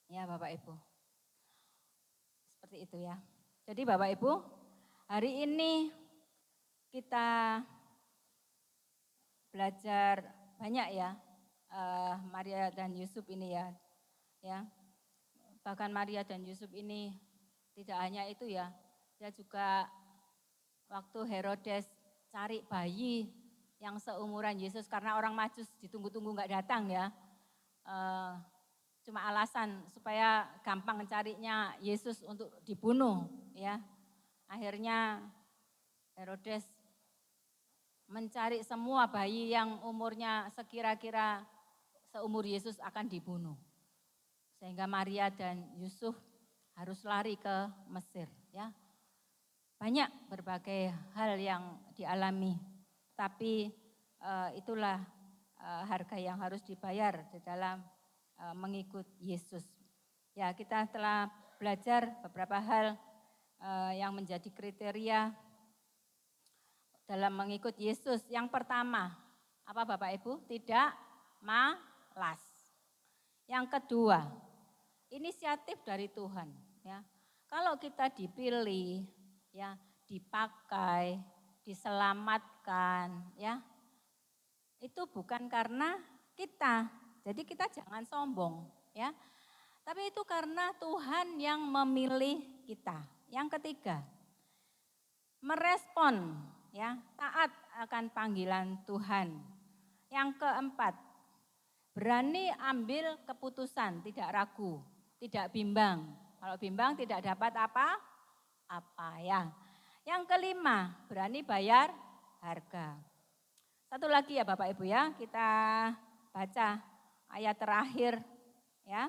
Ya Bapak Ibu. Seperti itu ya. Jadi Bapak Ibu, hari ini kita belajar banyak ya Maria dan Yusuf ini ya. Ya. Bahkan Maria dan Yusuf ini tidak hanya itu ya, dia juga waktu Herodes cari bayi yang seumuran Yesus karena orang Majus ditunggu-tunggu nggak datang ya. Cuma alasan supaya gampang carinya Yesus untuk dibunuh ya. Akhirnya Herodes mencari semua bayi yang umurnya sekira-kira seumur Yesus akan dibunuh. Sehingga Maria dan Yusuf harus lari ke Mesir, ya. Banyak berbagai hal yang dialami, tapi itulah harga yang harus dibayar di dalam mengikut Yesus. Ya, kita telah belajar beberapa hal yang menjadi kriteria dalam mengikut Yesus. Yang pertama, apa Bapak Ibu? Tidak malas. Yang kedua, inisiatif dari Tuhan. Ya, kalau kita dipilih, ya, dipakai, diselamatkan, ya, itu bukan karena kita. Jadi kita jangan sombong, ya. Tapi itu karena Tuhan yang memilih kita. Yang ketiga, merespon, ya, taat akan panggilan Tuhan. Yang keempat, berani ambil keputusan, tidak ragu, tidak bimbang. Kalau bimbang tidak dapat apa ya. Yang kelima, berani bayar harga. Satu lagi ya Bapak Ibu ya, kita baca ayat terakhir ya.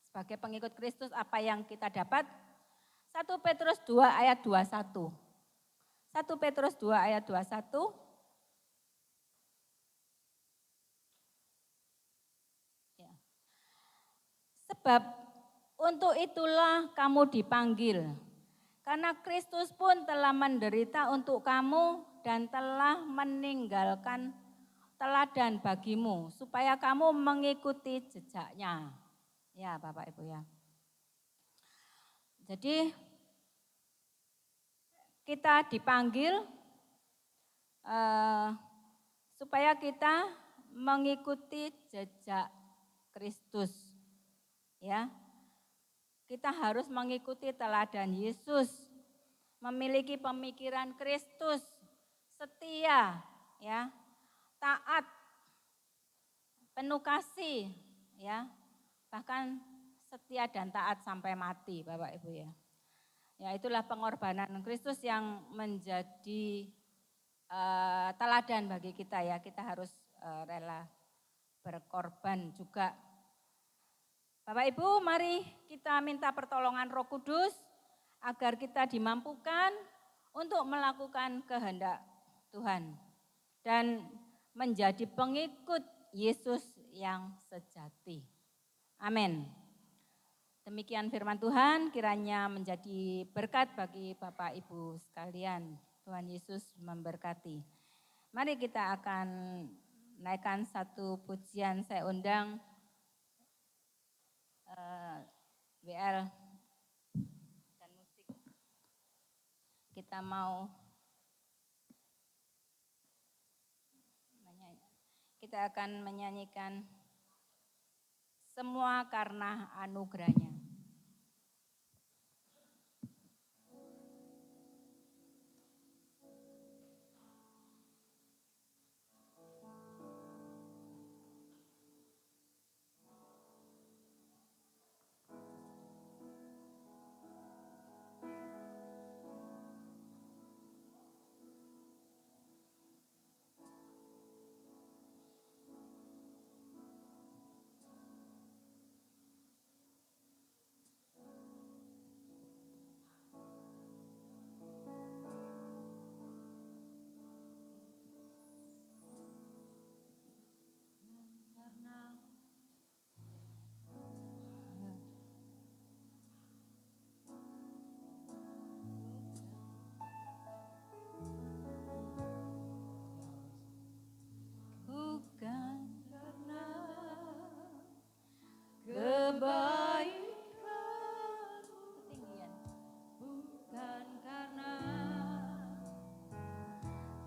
Sebagai pengikut Kristus apa yang kita dapat? 1 Petrus 2 ayat 21. 1 Petrus 2 ayat 21. Ya. Sebab untuk itulah kamu dipanggil. Karena Kristus pun telah menderita untuk kamu dan telah meninggalkan teladan bagimu supaya kamu mengikuti jejaknya. Ya Bapak Ibu ya. Jadi kita dipanggil supaya kita mengikuti jejak Kristus. Ya. Kita harus mengikuti teladan Yesus, memiliki pemikiran Kristus, setia, ya, taat, penuh kasih, ya, bahkan setia dan taat sampai mati, Bapak Ibu ya. Ya itulah pengorbanan Kristus yang menjadi teladan bagi kita ya. Kita harus rela berkorban juga. Bapak Ibu, mari kita minta pertolongan Roh Kudus agar kita dimampukan untuk melakukan kehendak Tuhan dan menjadi pengikut Yesus yang sejati. Amin. Demikian firman Tuhan, kiranya menjadi berkat bagi Bapak Ibu sekalian. Tuhan Yesus memberkati. Mari kita akan naikkan satu pujian, saya undang WL dan musik. Kita mau kita akan menyanyikan Semua Karena Anugerahnya.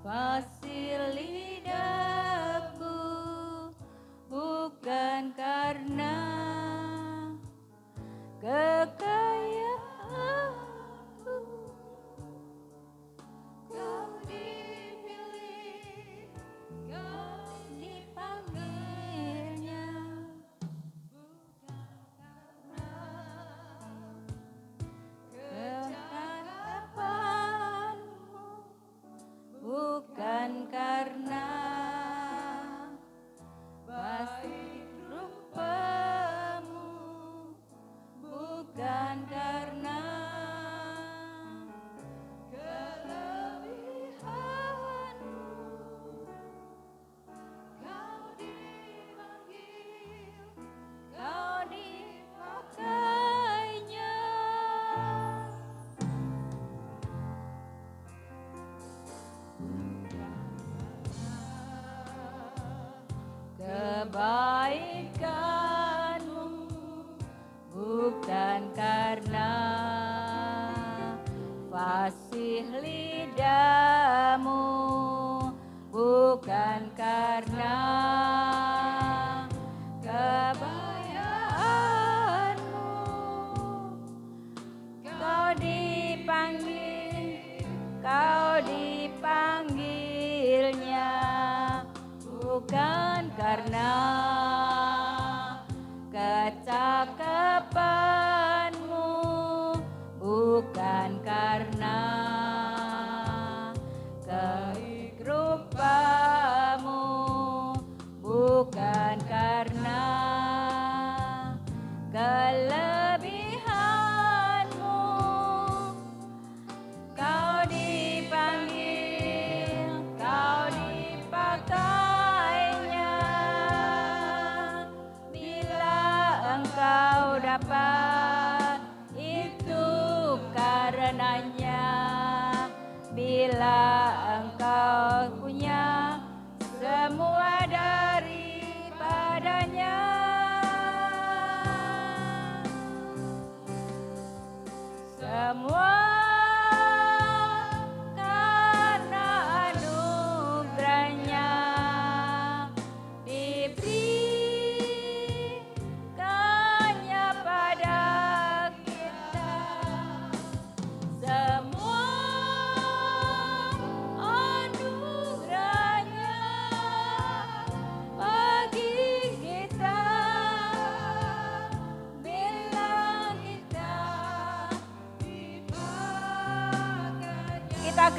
Fasih lidahku, bukan karena kekayaanku. Kau dipilih, kau dipanggilnya, bukan karena kecakapanmu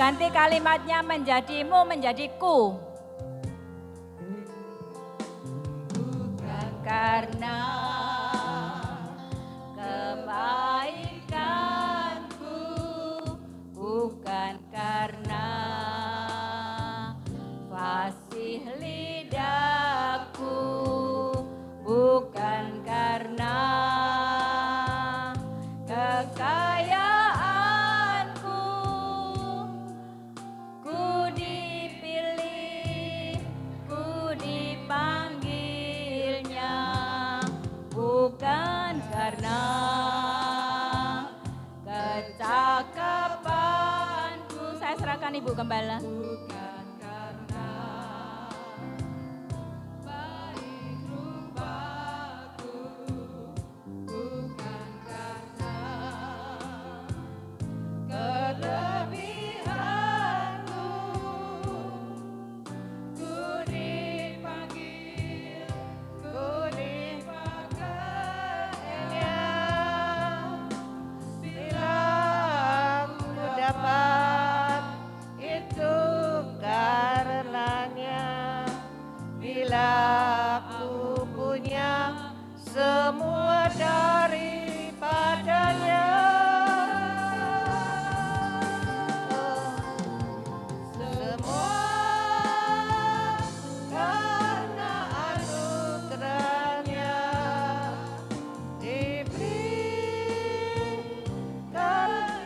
ganti kalimatnya menjadi mu, menjadi ku. Bukan karena kebaikanku, bukan karena fasih lidahku, bukan karena kekayaanku, ku dipilih, ku dipanggilnya, bukan karena kecakapanku. Saya serahkan Ibu Gembala. Bukan karena baik rupaku, bukan karena kelebihanku, ku dipanggil, ku dipakainya. Bila aku dapat itu karenanya, bila aku punya semua daripadanya, semua karena anugerahnya diberikan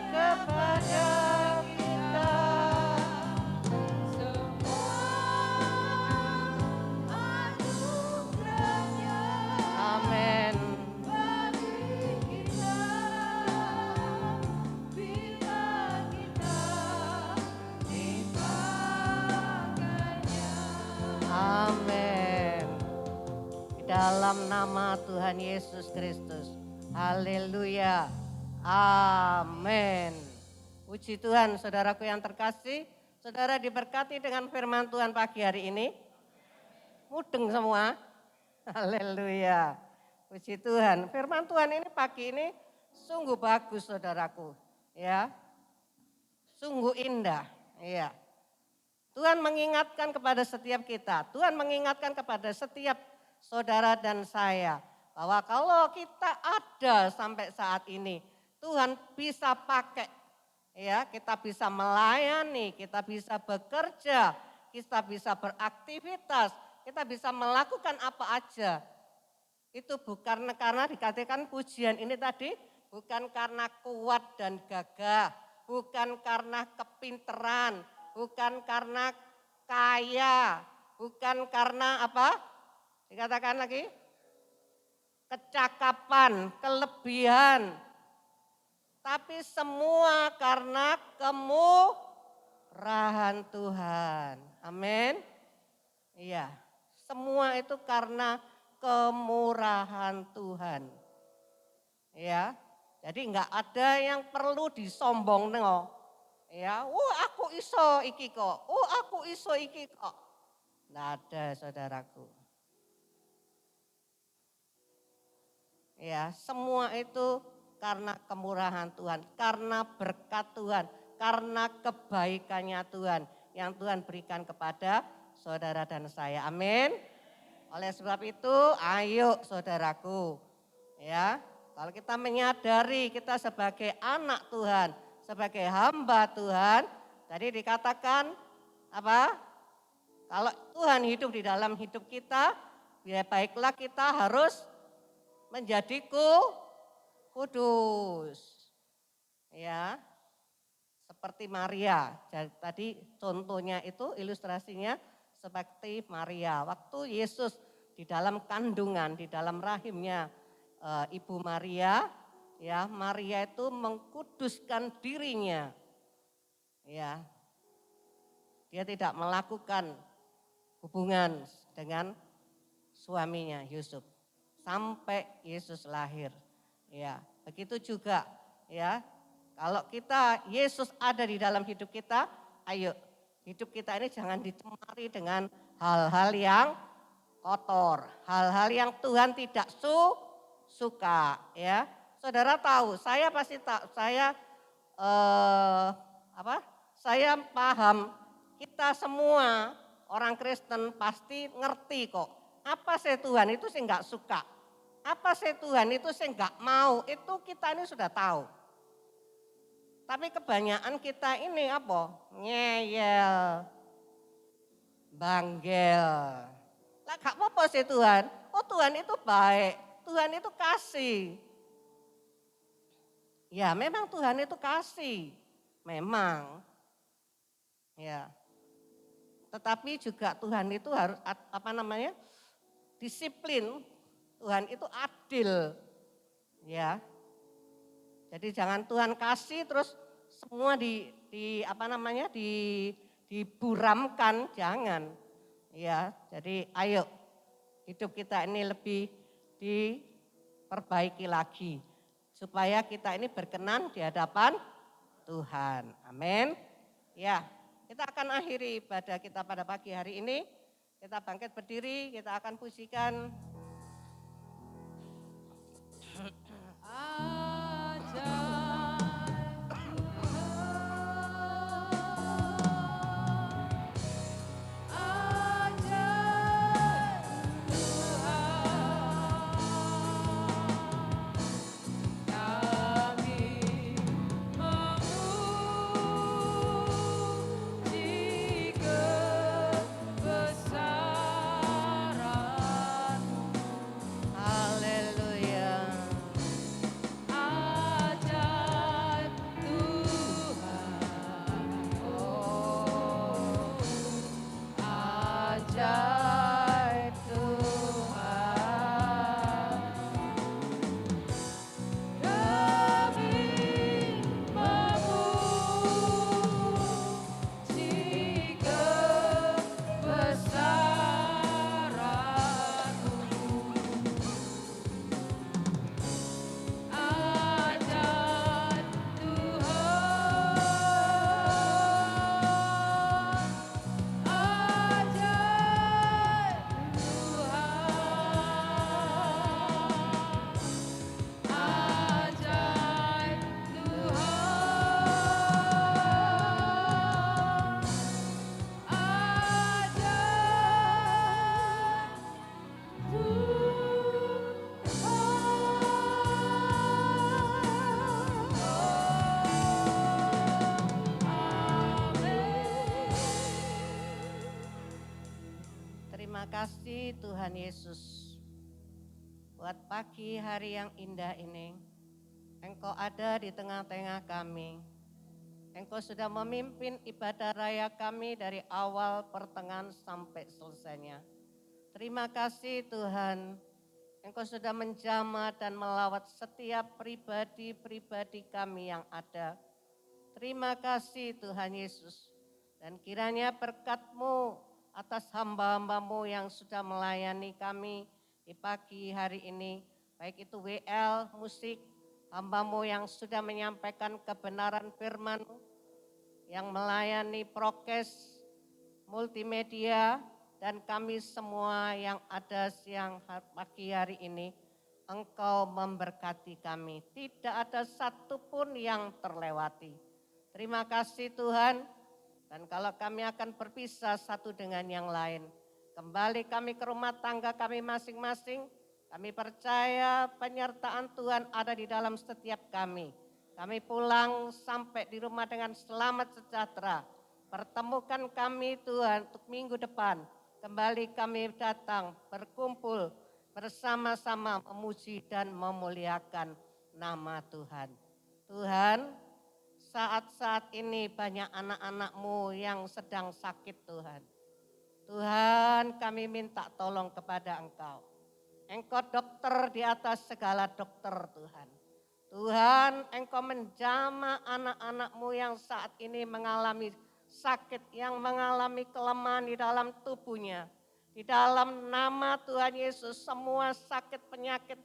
kepada kita. Semua anugerahnya, amin, bagi kita bila kita dipakainya. Amin. Di dalam nama Tuhan Yesus Kristus. Haleluya. Amin. Puji Tuhan, saudaraku yang terkasih. Saudara diberkati dengan firman Tuhan pagi hari ini. Mudeng semua. Haleluya. Puji Tuhan. Firman Tuhan ini pagi ini sungguh bagus saudaraku. Ya. Sungguh indah. Ya. Tuhan mengingatkan kepada setiap kita. Tuhan mengingatkan kepada setiap saudara dan saya. Bahwa kalau kita ada sampai saat ini, Tuhan bisa pakai. Ya, kita bisa melayani, kita bisa bekerja, kita bisa beraktivitas, kita bisa melakukan apa aja. Itu bukan karena dikatakan pujian ini tadi, bukan karena kuat dan gagah, bukan karena kepinteran, bukan karena kaya, bukan karena apa? Dikatakan lagi, kecakapan, kelebihan. Tapi semua karena kemurahan Tuhan. Amin. Iya, semua itu karena kemurahan Tuhan. Ya, jadi enggak ada yang perlu disombong nego. Ya, aku iso iki kok. Aku iso iki kok. Enggak ada saudaraku. Ya, semua itu karena kemurahan Tuhan, karena berkat Tuhan, karena kebaikannya Tuhan yang Tuhan berikan kepada saudara dan saya. Amin. Oleh sebab itu, ayo saudaraku, ya, kalau kita menyadari kita sebagai anak Tuhan, sebagai hamba Tuhan, tadi dikatakan apa? Kalau Tuhan hidup di dalam hidup kita, ya baiklah kita harus menjadi kudus. Ya. Seperti Maria. Jadi, tadi contohnya itu ilustrasinya seperti Maria. Waktu Yesus di dalam kandungan, di dalam rahimnya Ibu Maria, ya, Maria itu mengkuduskan dirinya. Ya. Dia tidak melakukan hubungan dengan suaminya Yusuf sampai Yesus lahir. Ya, begitu juga ya. Kalau kita Yesus ada di dalam hidup kita, ayo hidup kita ini jangan dicemari dengan hal-hal yang kotor, hal-hal yang Tuhan tidak suka ya. Saudara tahu, saya pasti tahu, Saya paham kita semua orang Kristen pasti ngerti kok. Apa sih Tuhan itu sih nggak suka? Apa sih Tuhan itu sih nggak mau? Itu kita ini sudah tahu. Tapi kebanyakan kita ini apa? Ngeyel, banggel. Lah gak apa-apa sih Tuhan. Oh Tuhan itu baik. Tuhan itu kasih. Ya memang Tuhan itu kasih. Memang. Ya. Tetapi juga Tuhan itu harus disiplin. Tuhan itu adil. Ya. Jadi jangan Tuhan kasih terus semua diburamkan, jangan. Ya, jadi ayo hidup kita ini lebih diperbaiki lagi supaya kita ini berkenan di hadapan Tuhan. Amin. Ya, kita akan akhiri ibadah kita pada pagi hari ini. Kita bangkit berdiri, kita akan pujikan. Terima kasih Tuhan Yesus buat pagi hari yang indah ini. Engkau ada di tengah-tengah kami. Engkau sudah memimpin ibadah raya kami dari awal, pertengahan sampai selesainya. Terima kasih Tuhan. Engkau sudah menjamah dan melawat setiap pribadi-pribadi kami yang ada. Terima kasih Tuhan Yesus. Dan kiranya berkat-Mu atas hamba-hamba-Mu yang sudah melayani kami di pagi hari ini. Baik itu WL, musik, hamba-Mu yang sudah menyampaikan kebenaran firman-Mu, yang melayani prokes, multimedia, dan kami semua yang ada siang pagi hari ini. Engkau memberkati kami, tidak ada satupun yang terlewati. Terima kasih Tuhan. Dan kalau kami akan berpisah satu dengan yang lain, kembali kami ke rumah tangga kami masing-masing, kami percaya penyertaan Tuhan ada di dalam setiap kami. Kami pulang sampai di rumah dengan selamat sejahtera. Pertemukan kami Tuhan untuk minggu depan. Kembali kami datang berkumpul bersama-sama memuji dan memuliakan nama Tuhan. Tuhan, saat-saat ini banyak anak-anak-Mu yang sedang sakit Tuhan. Tuhan kami minta tolong kepada Engkau. Engkau dokter di atas segala dokter Tuhan. Tuhan Engkau menjamah anak-anak-Mu yang saat ini mengalami sakit, yang mengalami kelemahan di dalam tubuhnya. Di dalam nama Tuhan Yesus semua sakit penyakit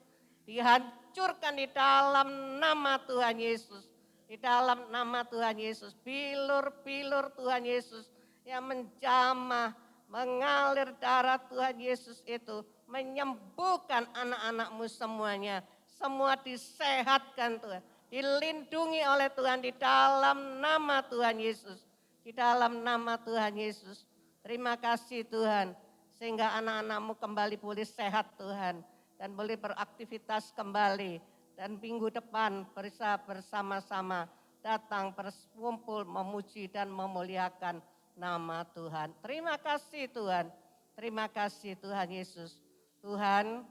dihancurkan di dalam nama Tuhan Yesus. Di dalam nama Tuhan Yesus, bilur-bilur Tuhan Yesus yang menjamah, mengalir darah Tuhan Yesus itu, menyembuhkan anak-anak-Mu semuanya. Semua disehatkan Tuhan, dilindungi oleh Tuhan di dalam nama Tuhan Yesus. di dalam nama Tuhan Yesus. Terima kasih Tuhan, sehingga anak-anak-Mu kembali pulih sehat Tuhan, dan boleh beraktivitas kembali, dan minggu depan bisa bersama-sama datang berkumpul memuji dan memuliakan nama Tuhan. Terima kasih Tuhan, terima kasih Tuhan Yesus. Tuhan,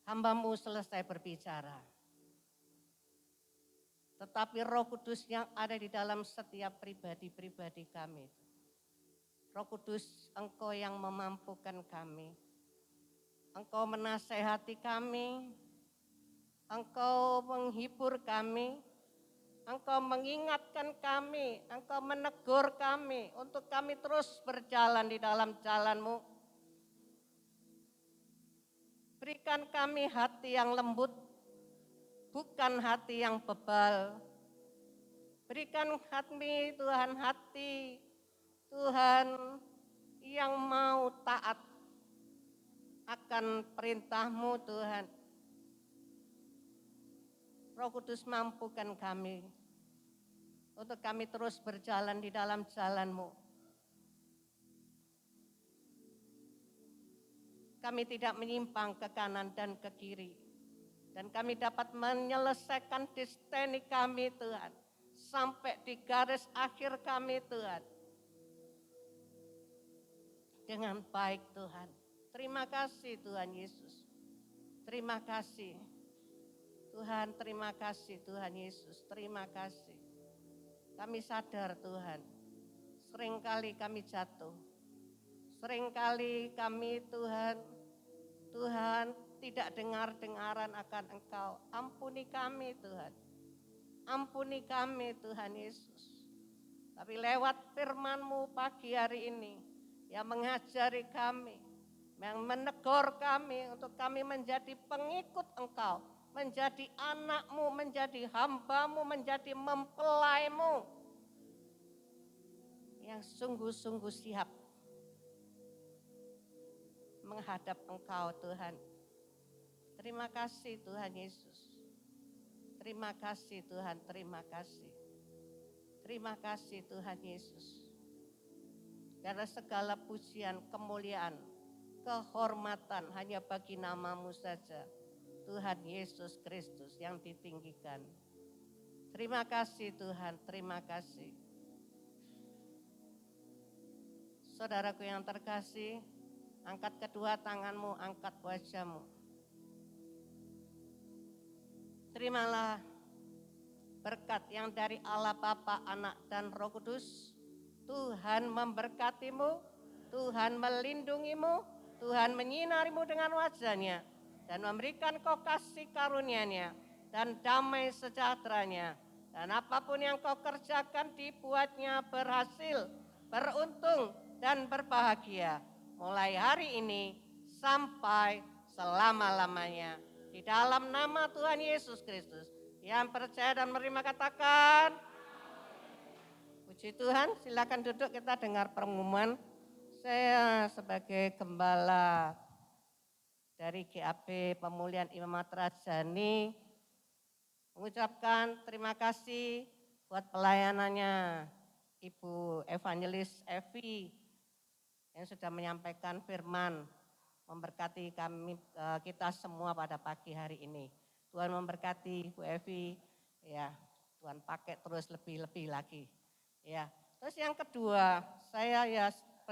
hamba-Mu selesai berbicara. Tetapi Roh Kudus yang ada di dalam setiap pribadi-pribadi kami. Roh Kudus, Engkau yang memampukan kami. Engkau menasehati kami. Engkau menghibur kami. Engkau mengingatkan kami. Engkau menegur kami untuk kami terus berjalan di dalam jalan-Mu. Berikan kami hati yang lembut, bukan hati yang bebal. Berikan kami Tuhan hati Tuhan yang mau taat akan perintah-Mu Tuhan. Roh Kudus mampukan kami untuk kami terus berjalan di dalam jalan-Mu. Kami tidak menyimpang ke kanan dan ke kiri. Dan kami dapat menyelesaikan destiny kami Tuhan. Sampai di garis akhir kami Tuhan. Dengan baik Tuhan. Terima kasih Tuhan Yesus. Terima kasih. Tuhan, terima kasih Tuhan Yesus. Terima kasih. Kami sadar Tuhan. Seringkali kami jatuh. Seringkali kami Tuhan tidak dengar-dengaran akan Engkau. Ampuni kami Tuhan. Ampuni kami Tuhan Yesus. Tapi lewat firman-Mu pagi hari ini, yang mengajari kami, yang menegur kami untuk kami menjadi pengikut Engkau, menjadi anak-Mu, menjadi hamba-Mu, menjadi mempelai-Mu, yang sungguh-sungguh siap menghadap Engkau Tuhan. Terima kasih Tuhan Yesus. Terima kasih Tuhan, terima kasih. Terima kasih Tuhan Yesus. Karena segala pujian, kemuliaan, kehormatan hanya bagi nama-Mu saja. Tuhan Yesus Kristus yang ditinggikan. Terima kasih Tuhan, terima kasih. Saudaraku yang terkasih, angkat kedua tangan-Mu, angkat wajah-Mu. Terimalah berkat yang dari Allah Bapa, Anak, dan Roh Kudus. Tuhan memberkati-Mu, Tuhan melindungi-Mu, Tuhan menyinari-Mu dengan wajah-Nya, dan memberikan Kau kasih karunia-Nya, dan damai sejahtera-Nya. Dan apapun yang Kau kerjakan dibuatnya berhasil, beruntung, dan berbahagia. Mulai hari ini sampai selama-lamanya. Di dalam nama Tuhan Yesus Kristus. Yang percaya dan menerima katakan. Puji Tuhan, silakan duduk, kita dengar pengumuman. Saya sebagai gembala dari GAP Pemulihan Imamat Rajani mengucapkan terima kasih buat pelayanannya Ibu Evangelis Evi yang sudah menyampaikan firman, memberkati kami, kita semua pada pagi hari ini. Tuhan memberkati Bu Evi, ya Tuhan pakai terus lebih-lebih lagi. Ya, terus yang kedua, saya ya